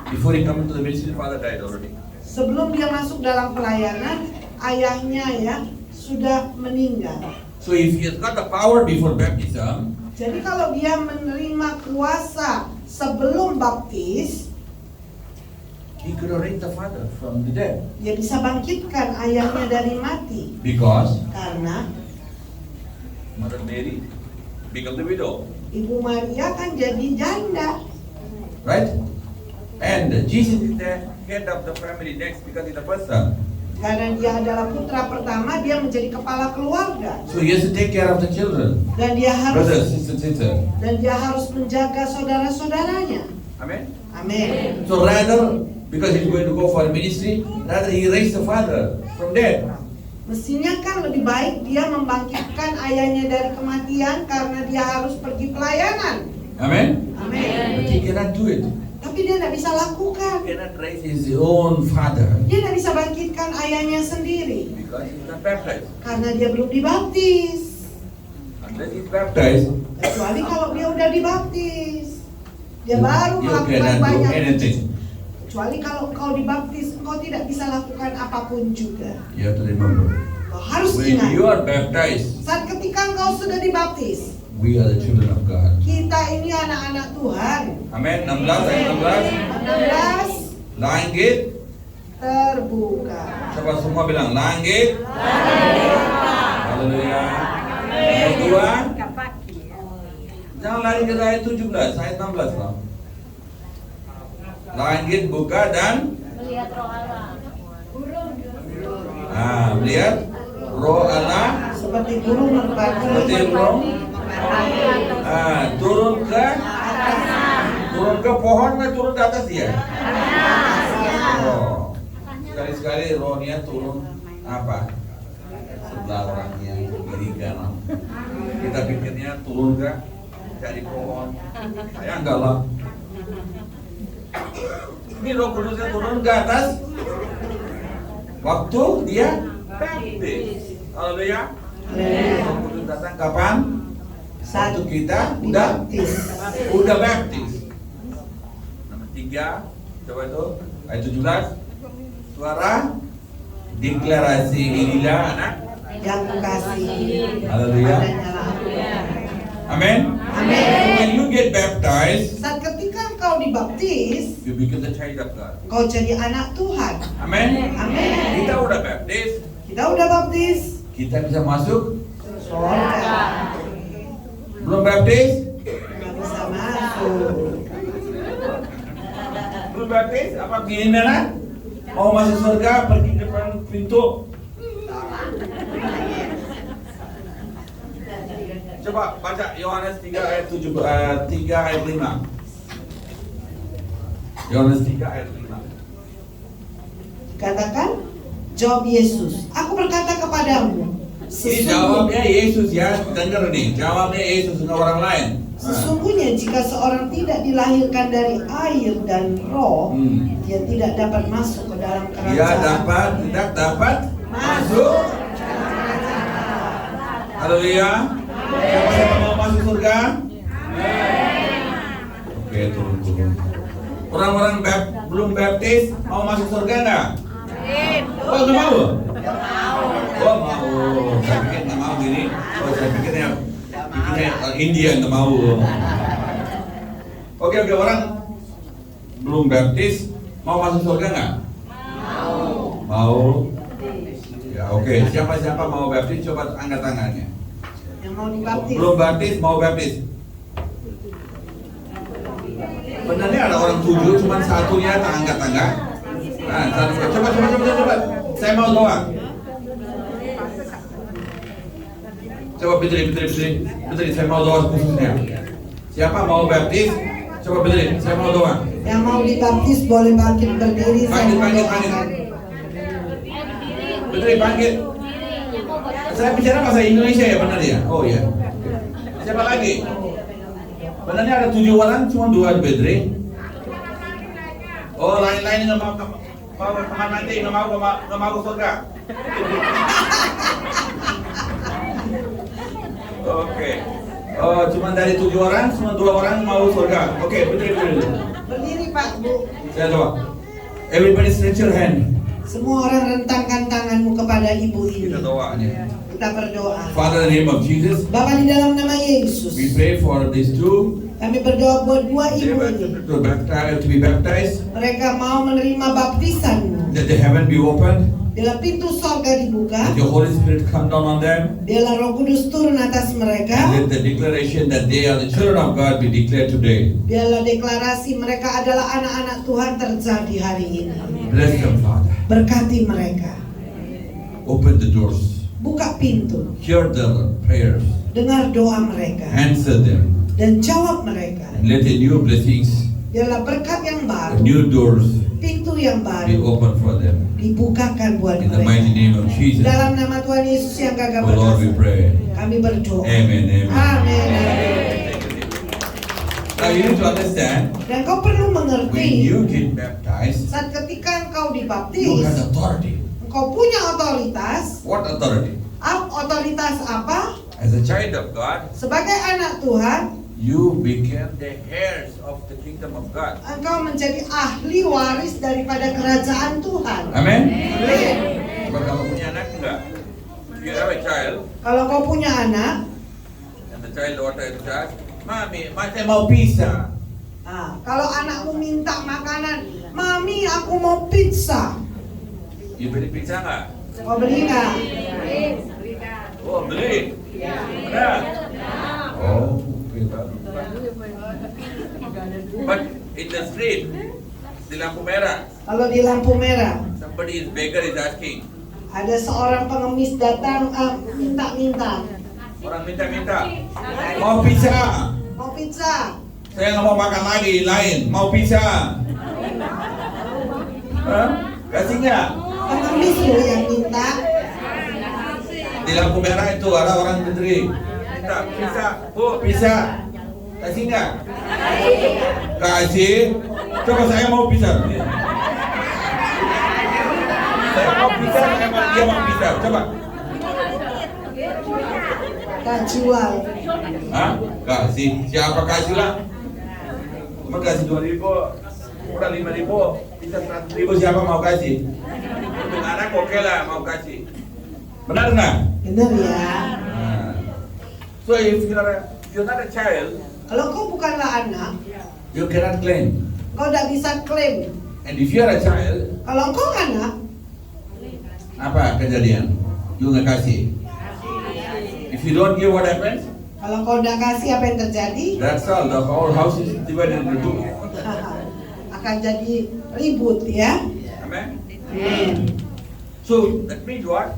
Before he come into the ministry, the father died already. Sebelum dia masuk dalam pelayanan, ayahnya ya sudah meninggal. So if he has got the power before baptism, Jadi kalau dia menerima kuasa sebelum baptis, he could have raised the father from the dead. dia bisa bangkitkan ayahnya dari mati. Because Karena Mother Mary became the widow. Ibu Maria kan jadi janda. Right? And Jesus is the head of the family next because he's the first son. Karena dia adalah putra pertama, dia menjadi kepala keluarga. So he has to take care of the children. Dan dia Brothers, harus sister. menjaga saudara-saudaranya. Amen? Amin. So rather, because he's going to go for a ministry, rather he raised the father from dead. Mestinya kan lebih baik dia membangkitkan ayahnya dari kematian karena dia harus pergi pelayanan. Amen? Amin. But he cannot do it. Tapi dia tidak bisa He lakukan. cannot raise his own father Dia tidak bisa bangkitkan ayahnya sendiri because he's not baptized. karena dia belum dibaptis. Unless he's baptized, Kecuali kalau dia udah dibaptis, dia you baru melakukan cannot do banyak. anything. Kecuali kalau engkau dibaptis, engkau tidak bisa lakukan apapun juga. You have to remember. Kau harus When you ingat, are baptized, saat ketika engkau sudah dibaptis, we are the children of God. kita ini anak-anak Tuhan. Amen. 16 ayat 16. 16 Langit. terbuka. Coba semua bilang langit. Haleluya. Yang kedua, jangan lari ke ayat 17, ayat 16 lah. Langit buka dan Melihat roh Allah. melihat roh Allah Seperti burung merpati. seperti burung turun ke pohon nggak turun ke atas dia? Oh. Sekali-sekali rohnya turun apa? Sebelah orangnya kiri kanan. Kita pikirnya turun ke dari pohon. Saya enggak lah. Ini Roh Kudusnya turun ke atas waktu dia baptis. Haleluya. Roh Kudus datang kapan? Waktu kita udah baptis. Nomor 3, coba itu ayat 17. Suara deklarasi, inilah anak yang kukasihi. Haleluya. Adanya aku. Amen. Amen. When you get baptized, Saat ketika engkau dibaptis, you become the child of God. engkau jadi anak Tuhan. Amen. Amin. Kita udah baptis, Kita udah baptis, kita bisa masuk. surga. Belum baptis? Nggak bisa masuk. Belum baptis? Apa begini mana? Mau masuk surga, pergi depan pintu. Coba baca Yohanes 3 ayat 3 ayat 5. Yohanes 3 ayat 5. Katakan, jawab Yesus, aku berkata kepadamu, Ini jawabnya Yesus ya, dengar nih, jawabnya Yesus dengan orang lain. sesungguhnya jika seorang tidak dilahirkan dari air dan roh, dia tidak dapat masuk ke dalam Dia kerajaan. tidak dapat masuk. Haleluya. Siapa yang mau masuk surga? Oke, turun. Orang-orang belum baptis mau masuk surga enggak? Oh, nggak mau? Oh, mau. Saya pikir nggak mau gini. Oh, saya pikirnya India nggak mau. Oke, orang belum baptis mau masuk surga nggak? Mau. Ya, oke. Siapa mau baptis? Coba angkat tangannya. Yang mau dibaptis. Belum baptis, mau baptis. Benarnya ada orang 7, cuman satunya tak angkat-angkat. Nah, coba. Saya mau doa. Coba Fitri, saya mau doa khususnya. Siapa mau baptis? Coba Fitri, saya mau doa. Yang mau dibaptis boleh bangkit berdiri. Saya mau doakan. Fitri panggil. Saya bicara bahasa Indonesia ya, benar ya? Oh ya. Siapa lagi? Benarnya ada 7 orang, cuma 2 Fitri. Oh, lain-lain nggak mau kemana nanti, nggak mau ke surga. Oke. Oh, cuma dari 7 orang, cuma 2 orang mau surga. Oke, Fitri. Berdiri Pak, Bu. Saya doa. Everybody stretch your hand. Semua orang rentangkan tanganmu kepada ibu ini. Kita doa aja. Kita berdoa. Father, in the name of Jesus, Bapa di dalam nama Yesus, we pray for these 2. kami berdoa buat 2 They ibu were ini. to be baptized. Mereka mau menerima baptisanmu. That the heaven be opened. Bila pintu sorga dibuka, That your Holy Spirit come down on them. bila Roh Kudus turun atas mereka, And let the declaration that they are the children of God be declared today. bila deklarasi mereka adalah anak-anak Tuhan terjadi hari ini. Bless them, Father. Berkati mereka. Open the doors. Buka pintu. Hear their prayers. Dengar doa mereka. Answer them. Dan jawab mereka. And let the new blessings, Biarlah berkat yang the baru, new doors pintu yang be baru open for them. dibukakan buat In the mighty mereka. name of Jesus. Dalam nama Tuhan Yesus yang gagah Oh Lord, we perkasa, pray. kami berdoa. Amen. Amen. Amin. Now you need to understand, Dan kau perlu when mengerti, you get baptized, saat ketika engkau you dibaptis, have authority. engkau punya otoritas. What authority? Otoritas apa? As a child of God, Sebagai anak Tuhan, you became the heirs of the kingdom of God. engkau menjadi ahli waris daripada kerajaan Tuhan. Amen. Amin. Coba kamu punya anak enggak? You have a child, Kalau kau punya anak, and the child daughter is asked, Mami, saya mau pizza. kalau anakmu minta makanan, Mami, aku mau pizza. You beli pizza enggak? Kau beli nggak? Oh, beli. Benar. Oh, pizza. But in the street, di lampu merah, Kalau di lampu merah, somebody is beggar is asking. ada seorang pengemis datang minta-minta. Orang minta-minta, mau pizza. Mau pizza. Saya nggak mau makan lagi, lain. Mau pizza. Hah? Kasih nggak? Pengemis loh yang minta. Di lampu merah itu ada orang menteri. Minta pizza, bu pizza. Kasih nggak? Kasih. Coba saya mau pizza. Saya mau pizza, dia mau pizza. Coba. Tak jual. Hah? Kasih. Siapa kasih lah? Cuma kasih 2.000, udah 5.000, bisa 100.000 siapa mau kasih? Untuk anak oke lah mau kasih. Benar nggak? Bener ya. Nah. So if you're not a child, Kalau kau bukanlah anak, you cannot claim. kau tidak bisa klaim. And if you're a child, Kalau kau anak, apa kejadian? You nggak kasih. If you don't give, what happens? kalau kau tidak kasih apa yang terjadi? That's all. The whole house is divided into 2. Akan jadi ribut ya. Amen. Amin. So that means what?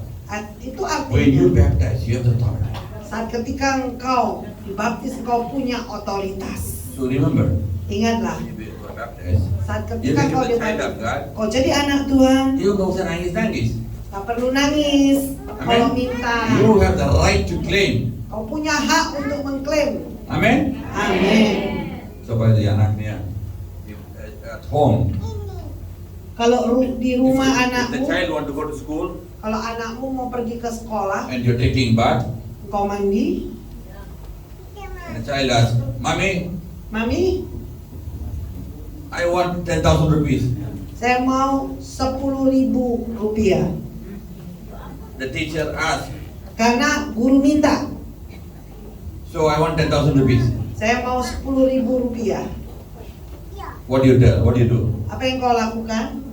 Itu When you artinya baptize, you have the authority. saat ketika engkau dibaptis, engkau punya otoritas. So remember, Ingatlah, if you are baptized, saat you ketika kau become a child dibaptis, of God. kau jadi anak Tuhan. You nggak usah nangis-nangis. Tak perlu nangis kalau minta. You have the right to claim. Kau punya hak untuk mengklaim. Amen. Amin. Coba di anaknya at home. Kalau di rumah If the anakmu, child want to go to school kalau anakmu mau pergi ke sekolah, and you're taking bath, engkau mandi, and the child asks, "Mommy, Mami, I want 10,000 rupees." saya mau 10.000 rupiah. The teacher asks, Karena guru minta, "So I want 10,000 rupees." saya mau 10.000 rupiah. What do you do? What do you do? Apa yang kau lakukan?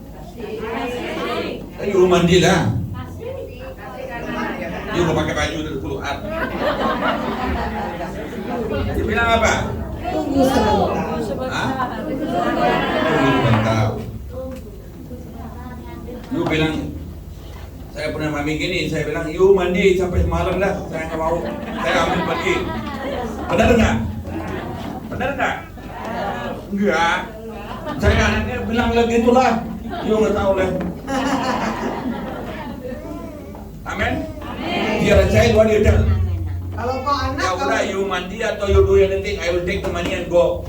You mandi lah. You nggak pakai baju dari keluar. Dia bilang apa? Tunggu sebentar. Hah? Mantap. You bilang, saya pernah mami gini, saya bilang, you mandi sampai semalam dah, saya nggak mau, saya ambil pergi. Benar nggak? Benar nggak? Enggak. Saya anaknya bilang lagi itulah, you nggak tahu lah. Amin. Dia child, what do you tell? Kalau kau anak, Ya udah, you mandi atau you do anything, I will take the money and go.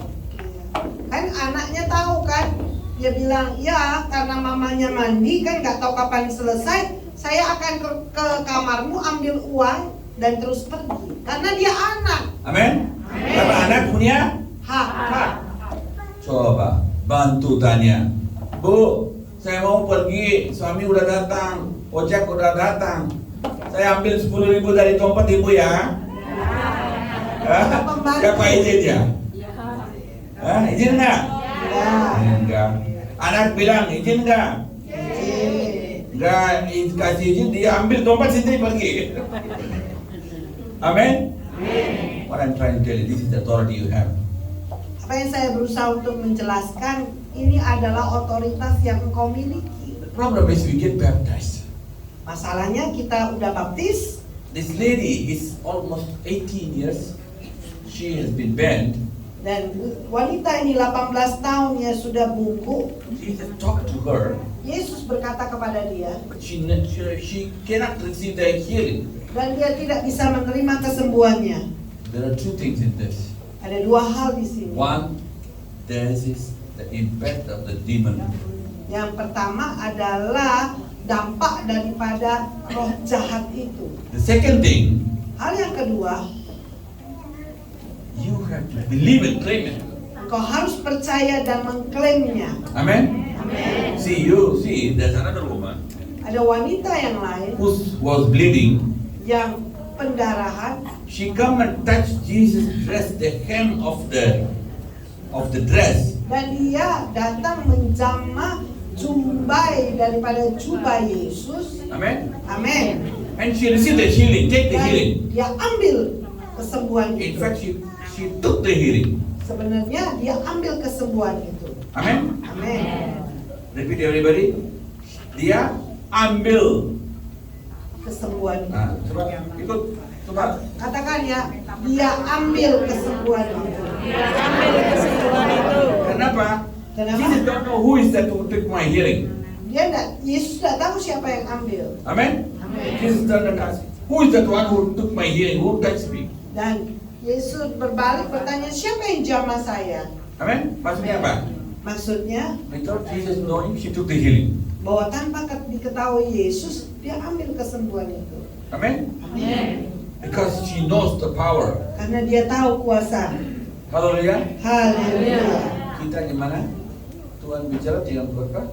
kan anaknya tahu kan, dia bilang ya karena mamanya mandi kan nggak tahu kapan selesai, saya akan ke kamarmu ambil uang dan terus pergi karena dia anak. Amin. Karena anak punya Hak. Coba bantu tanya, Bu, saya mau pergi, suami udah datang, ojek udah datang, saya ambil 10.000 dari dompet ibu ya. Hah? Siapa izin ya? Hah? Izin nggak? Ya. Enggak. Anak bilang izin nggak? Izin. Nggak kasih izin, dia ambil dompet sendiri pergi. Amin. What I'm trying to tell you, this is the authority you have. Apa yang saya berusaha untuk menjelaskan, ini adalah otoritas yang engkau miliki. The problem is we get baptized. Masalahnya kita udah baptis, This lady is almost 18 years. She has been banned. dan wanita ini 18 tahun ya sudah bungkuk. Jesus talked to her, Yesus berkata kepada dia, but she cannot receive the healing. dan dia tidak bisa menerima kesembuhannya. There are two things in this. Ada dua hal di sini. One, there is the impact of the demon. Yang pertama adalah dampak daripada roh jahat itu. The second thing, Hal yang kedua, you have to believe and claim it. engkau harus percaya dan mengklaimnya. Amen. Amin. See, there's another woman Ada wanita yang lain who was bleeding. yang pendarahan, She come and touch Jesus' dress, the hem of the dress. dan dia datang menjamah jumbai daripada jubah Yesus. Amen. Amin. And she received the healing. Take the Dan healing. dia ambil kesembuhan In itu. fact, she took the healing. Sebenarnya dia ambil kesembuhan itu. Amen. Amin. Repeat everybody. Dia ambil. Kesembuhan itu. Nah, coba ikut. Coba. Katakan ya, dia ambil kesembuhan itu. Kenapa? Kenapa? Jesus don't know who is that who took my healing. Yesus tidak tahu siapa yang ambil. Amen. Amen. Jesus turned and asked, who is that one who took my healing? Who touched me? Dan Yesus berbalik bertanya, siapa yang jamah saya? Amen. Maksudnya apa? Maksudnya Without Jesus knowing, she took the healing. bahwa tanpa diketahui Yesus, dia ambil kesembuhan itu. Amen. Amin. Because she knows the power. Karena dia tahu kuasa. Haleluya. Haleluya. Kita gimana? Tuhan bicara jangan berkah.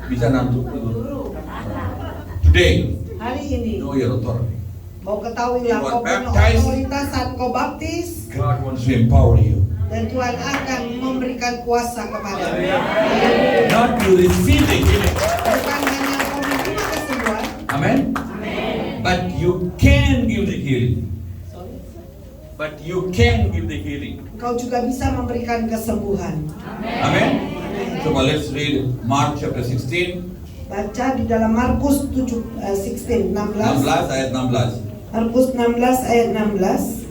Bisa nantuk dulu. Today, Hari ini, know your authority. mau ketahuilah You are kau punya baptized. otoritas saat kau baptis, God wants to empower you. dan Tuhan akan memberikan kuasa kepadamu. Not to receive the healing. Bukan hanya kau menerima kesembuhan, Amen. But you can give the healing. But you can give the healing. kau juga bisa memberikan kesembuhan. Amen. So let's read Mark chapter 16, Baca di dalam Markus 16 ayat 16. Markus 16 ayat 16.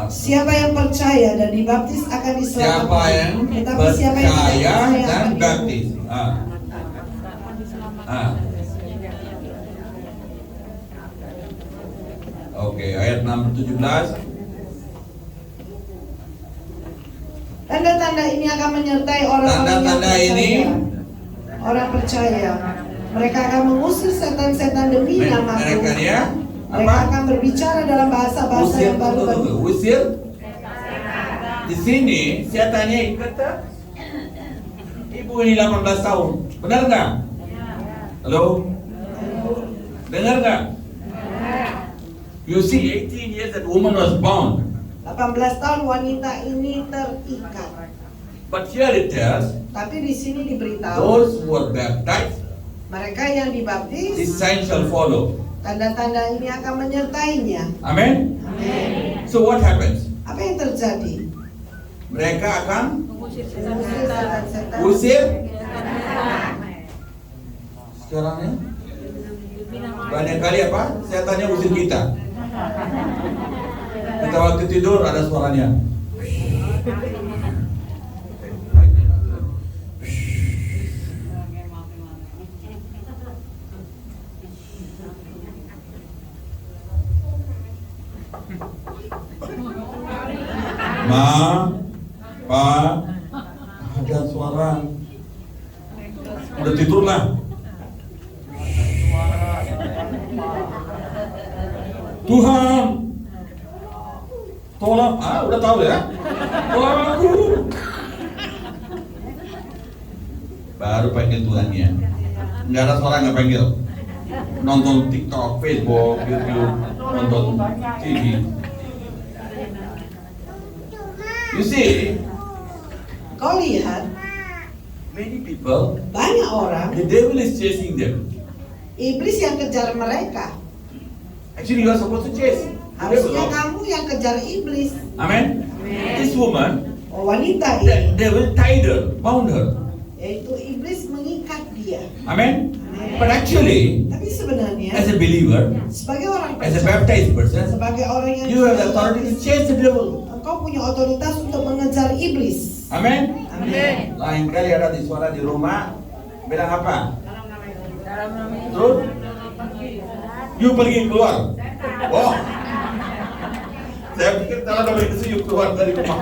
Siapa yang percaya dan dibaptis akan diselamatkan. Siapa yang Tetapi siapa yang tidak percaya percaya dan akan baptis. dihukum. Oke, ayat 17. Tanda-tanda ini akan menyertai orang-orang yang Tanda-tanda percaya. ini Orang percaya. Mereka akan mengusir setan-setan demi nama mereka Tuhan. dia Mereka apa? akan berbicara dalam bahasa-bahasa Usir, yang baru-baru. usir. Di sini setannya kata ibu ini 18 tahun. Benar nggak? Halo? Dengar nggak? You see 18 years that woman was bound. 18 tahun wanita ini terikat. But here it tells Tapi di sini diberitahu those who are baptized, mereka yang this dibaptis, sign shall follow. Tanda-tanda ini akan menyertainya. Amen. Amin. So what happens? Apa yang terjadi? Mereka akan Mengusir Usir setan-setan. setan-setan. usir. Setan-setan. Sekarang ya, banyak kali apa? Setannya usir kita. Kita waktu tidur ada suaranya. Ma, Pa, ada suara. Udah tidur lah. Tuhan, tolong. Udah tahu ya. Tolong aku. Baru panggil Tuhannya. Nggak ada suara nggak panggil. Nonton TikTok, Facebook, YouTube, nonton TV. You see, Kau lihat, many people, banyak orang, the devil is chasing them. iblis yang kejar mereka. Actually, you are supposed to chase the Harusnya devil. kamu yang kejar iblis. Amen. This woman, Wanita the ini, devil tied her, bound her. yaitu iblis mengikat dia. Amen. But actually, Tapi sebenarnya, as a believer, sebagai orang as a percaya, baptized person, sebagai orang yang you have the authority to chase the devil. engkau punya otoritas untuk mengejar iblis. Amen. Amin. Lain kali ada di suara di rumah bilang apa? Dalam nama Yesus. Terus, you pergi keluar. Oh, saya pikir dalam nama Yesus you keluar dari rumah.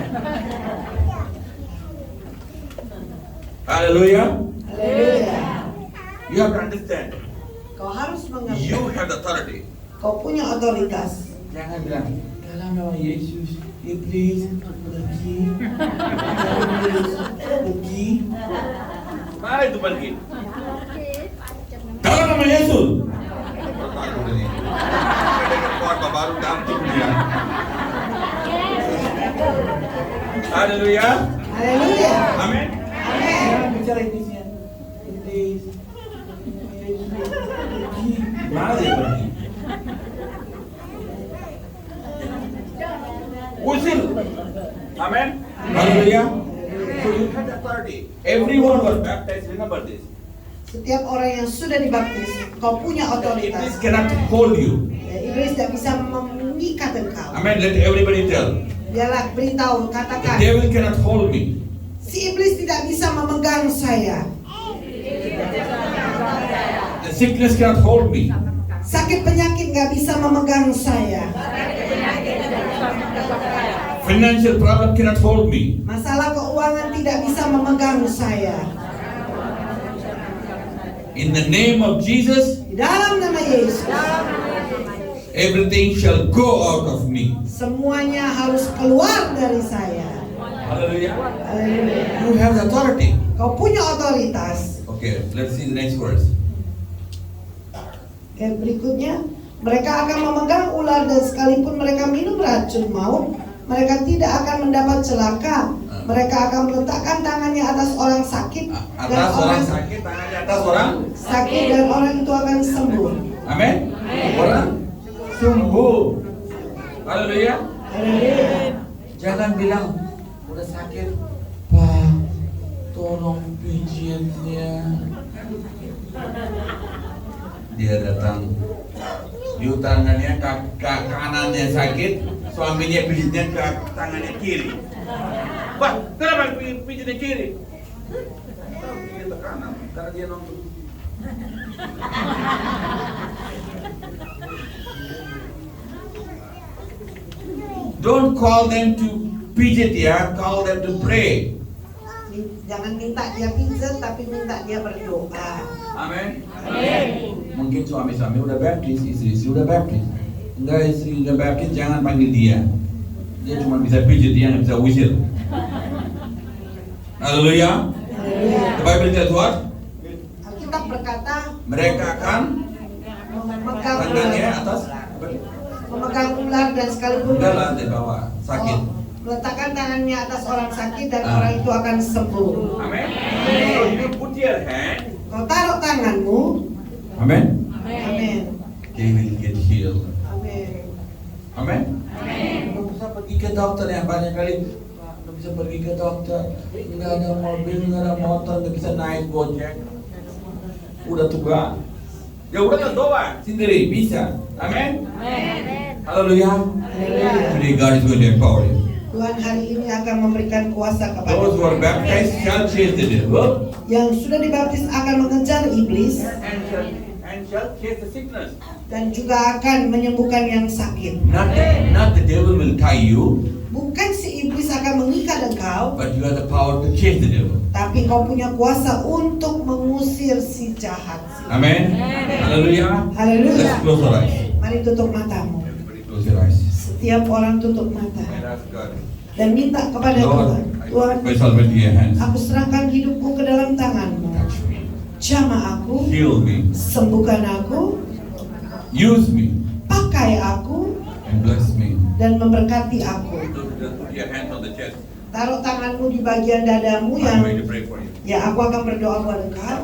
Haleluya. Haleluya. You have to understand. Kau harus mengerti. You have the authority. Kau punya otoritas. Jangan bilang dalam nama Yesus, iblis pergi, pergi. Mana itu pergi? Dalam nama Yesus. Baru damping dia. Haleluya. Haleluya. Amin. Amin. Jangan bicara iblisnya. Iblis. Pergi. Mana dia pergi? Usir. Amen. Haleluya. So you have the authority. Everyone who was baptized, remember this. Setiap orang yang sudah dibaptis, kau punya Iblis otoritas. cannot hold you. Ya, iblis tidak bisa mengikat engkau. Amen. Let everybody tell. Biarlah beritahu, The katakan. devil cannot hold me. Si iblis tidak bisa memegang saya. The sickness cannot hold me. Sakit penyakit nggak bisa memegang saya. Financial problem cannot hold me. Masalah keuangan tidak bisa memegang saya. In the name of Jesus, Di dalam nama Yesus, everything shall go out of me. semuanya harus keluar dari saya. Hallelujah. Haleluya. You have the authority. Kau punya otoritas. Okay, let's see the next verse. Oke, berikutnya, mereka akan memegang ular dan sekalipun mereka minum racun maut, mereka tidak akan mendapat celaka. Mereka akan meletakkan tangannya atas orang sakit Atas orang sakit, tangannya atas orang. sakit dan orang itu akan sembuh. Amin. Orang sembuh. Haleluya. Haleluya. Jangan bilang udah sakit, Pak, tolong pijitnya. Dia datang, you tangannya ke kanannya sakit, suaminya pijitnya ke tangannya kiri. Wah, kenapa pijitnya kiri? Pijit ke kanan, karena dia nonton. Don't call them to pijit ya, call them to pray. Jangan minta dia pijat, tapi minta dia berdoa. Amin. Mungkin suami-suami udah baptis, istri-istri udah baptis. Enggak, istri udah baptis, jangan panggil dia. Dia cuma bisa pijit, dia nggak bisa usir. Haleluya. Haleluya. The Bible tells what? Alkitab berkata, Mereka akan memegang tangannya ular, atas. memegang ular dan sekalipun Enggak lah, di bawah sakit. meletakkan tangannya atas orang sakit dan Ah. orang itu akan sembuh. Amin. So you put your hand. Kau taruh tanganmu. Amin. Amin. they will get healed. Amin. Amen? Nggak bisa pergi ke dokter ya, banyak kali nggak bisa pergi ke dokter, nggak ada mobil, nggak ada motor, nggak bisa naik gojek, udah tua. Ya udah doa sendiri bisa. Amin. Haleluya. Today God is going to empower you. Tuhan hari ini akan memberikan kuasa kepada Those who are baptized shall chase the devil yang sudah dibaptis akan mengejar iblis and shall chase the sickness. dan juga akan menyembuhkan yang sakit. Not the devil will tie you, Bukan si iblis akan mengikat engkau, but you have the power to chase the devil. tapi kau punya kuasa untuk mengusir si jahat. Amen. Hallelujah. Haleluya. Let's close our eyes. Mari tutup matamu. Everybody close your eyes. Setiap orang tutup mata And ask God. dan minta kepada Lord, Tuhan. I Tuhan, put myself into your hands. aku serahkan hidupku ke dalam tanganmu. Touch me. Jamah aku, Heal me. sembuhkan aku, Use me. pakai aku, And bless me. dan memberkati aku. Put your hands on the chest. Taruh tanganmu di bagian dadamu I'm yang going to pray for you. ya aku akan berdoa buat engkau.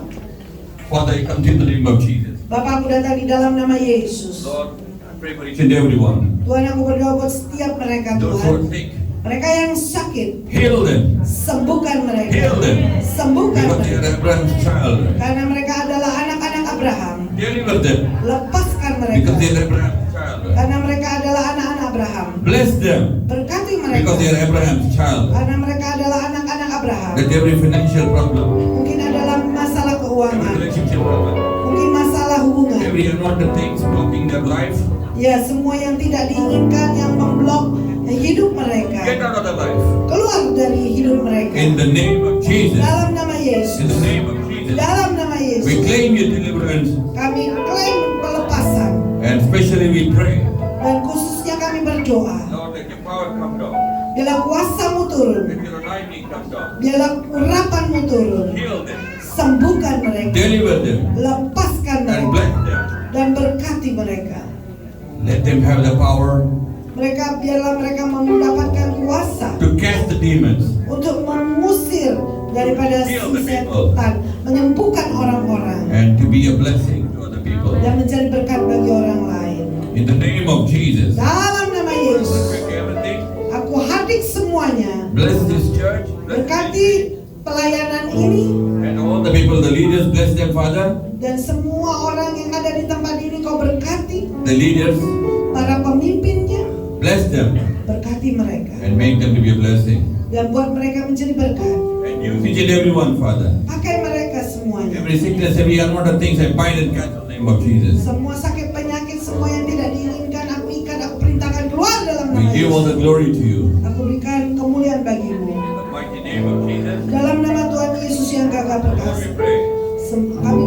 Father, I come to you in the name of Jesus. Bapa, aku datang di dalam nama Yesus. Lord, I pray for each and every one. Tuhan, aku berdoa buat setiap mereka, Those who are Tuhan. sick, Mereka yang sakit, heal them. sembuhkan mereka. Heal them. Sembuhkan Because they mereka. are Abraham's child. Karena mereka adalah anak-anak Abraham. Deliver them. Lepaskan mereka. Because they are Abraham's child. Karena mereka adalah anak-anak Abraham. Bless them. Berkati mereka. Because they are Abraham's child. Karena mereka adalah anak-anak Abraham. That every financial problem, Mungkin adalah masalah every keuangan. relationship problem, Mungkin masalah hubungan. every unwanted things blocking their life, Ya, semua yang tidak diinginkan yang memblok hidup get mereka. out of their life. Keluar dari hidup mereka. In the name of Jesus. Dalam nama In Yesus. the name of Jesus. Dalam nama We Yesus. claim your deliverance. Kami klaim pelepasan. And especially we pray, Dan khususnya kami berdoa. Lord, let your power come down. Biarlah kuasamu turun. Let your anointing come down. Biarlah urapanmu turun. Heal them. Sembuhkan mereka. Deliver them. Lepaskan And mereka. bless them. Dan berkati mereka. Let them have the power Biarlah mereka mendapatkan kuasa to cast the demons. untuk mengusir daripada si setan, menyembuhkan orang-orang And to be a blessing to other people. dan menjadi berkat bagi orang lain. In the name of Jesus. Dalam nama Yesus, Break everything. aku hadik semuanya. Bless this church. Bless Berkati pelayanan ini and all the people, the leaders, bless them, Father. dan semua orang yang ada di tempat ini kau berkati. The leaders, Para pemimpinnya, bless them berkati mereka and make them to be a blessing. dan buat mereka menjadi berkat. And use each and every one, Father. Pakai mereka semuanya. Every sickness, every unwanted things, I bind and cancel in the name of Jesus. Semua sakit penyakit, semua yang tidak diinginkan, aku ikat, aku perintahkan keluar dalam We nama give all Yesus. the glory to you. Aku berikan kemuliaan bagimu. In the mighty name of Jesus, Dalam nama Tuhan Yesus yang gagah Lord, we perkasa, pray. kami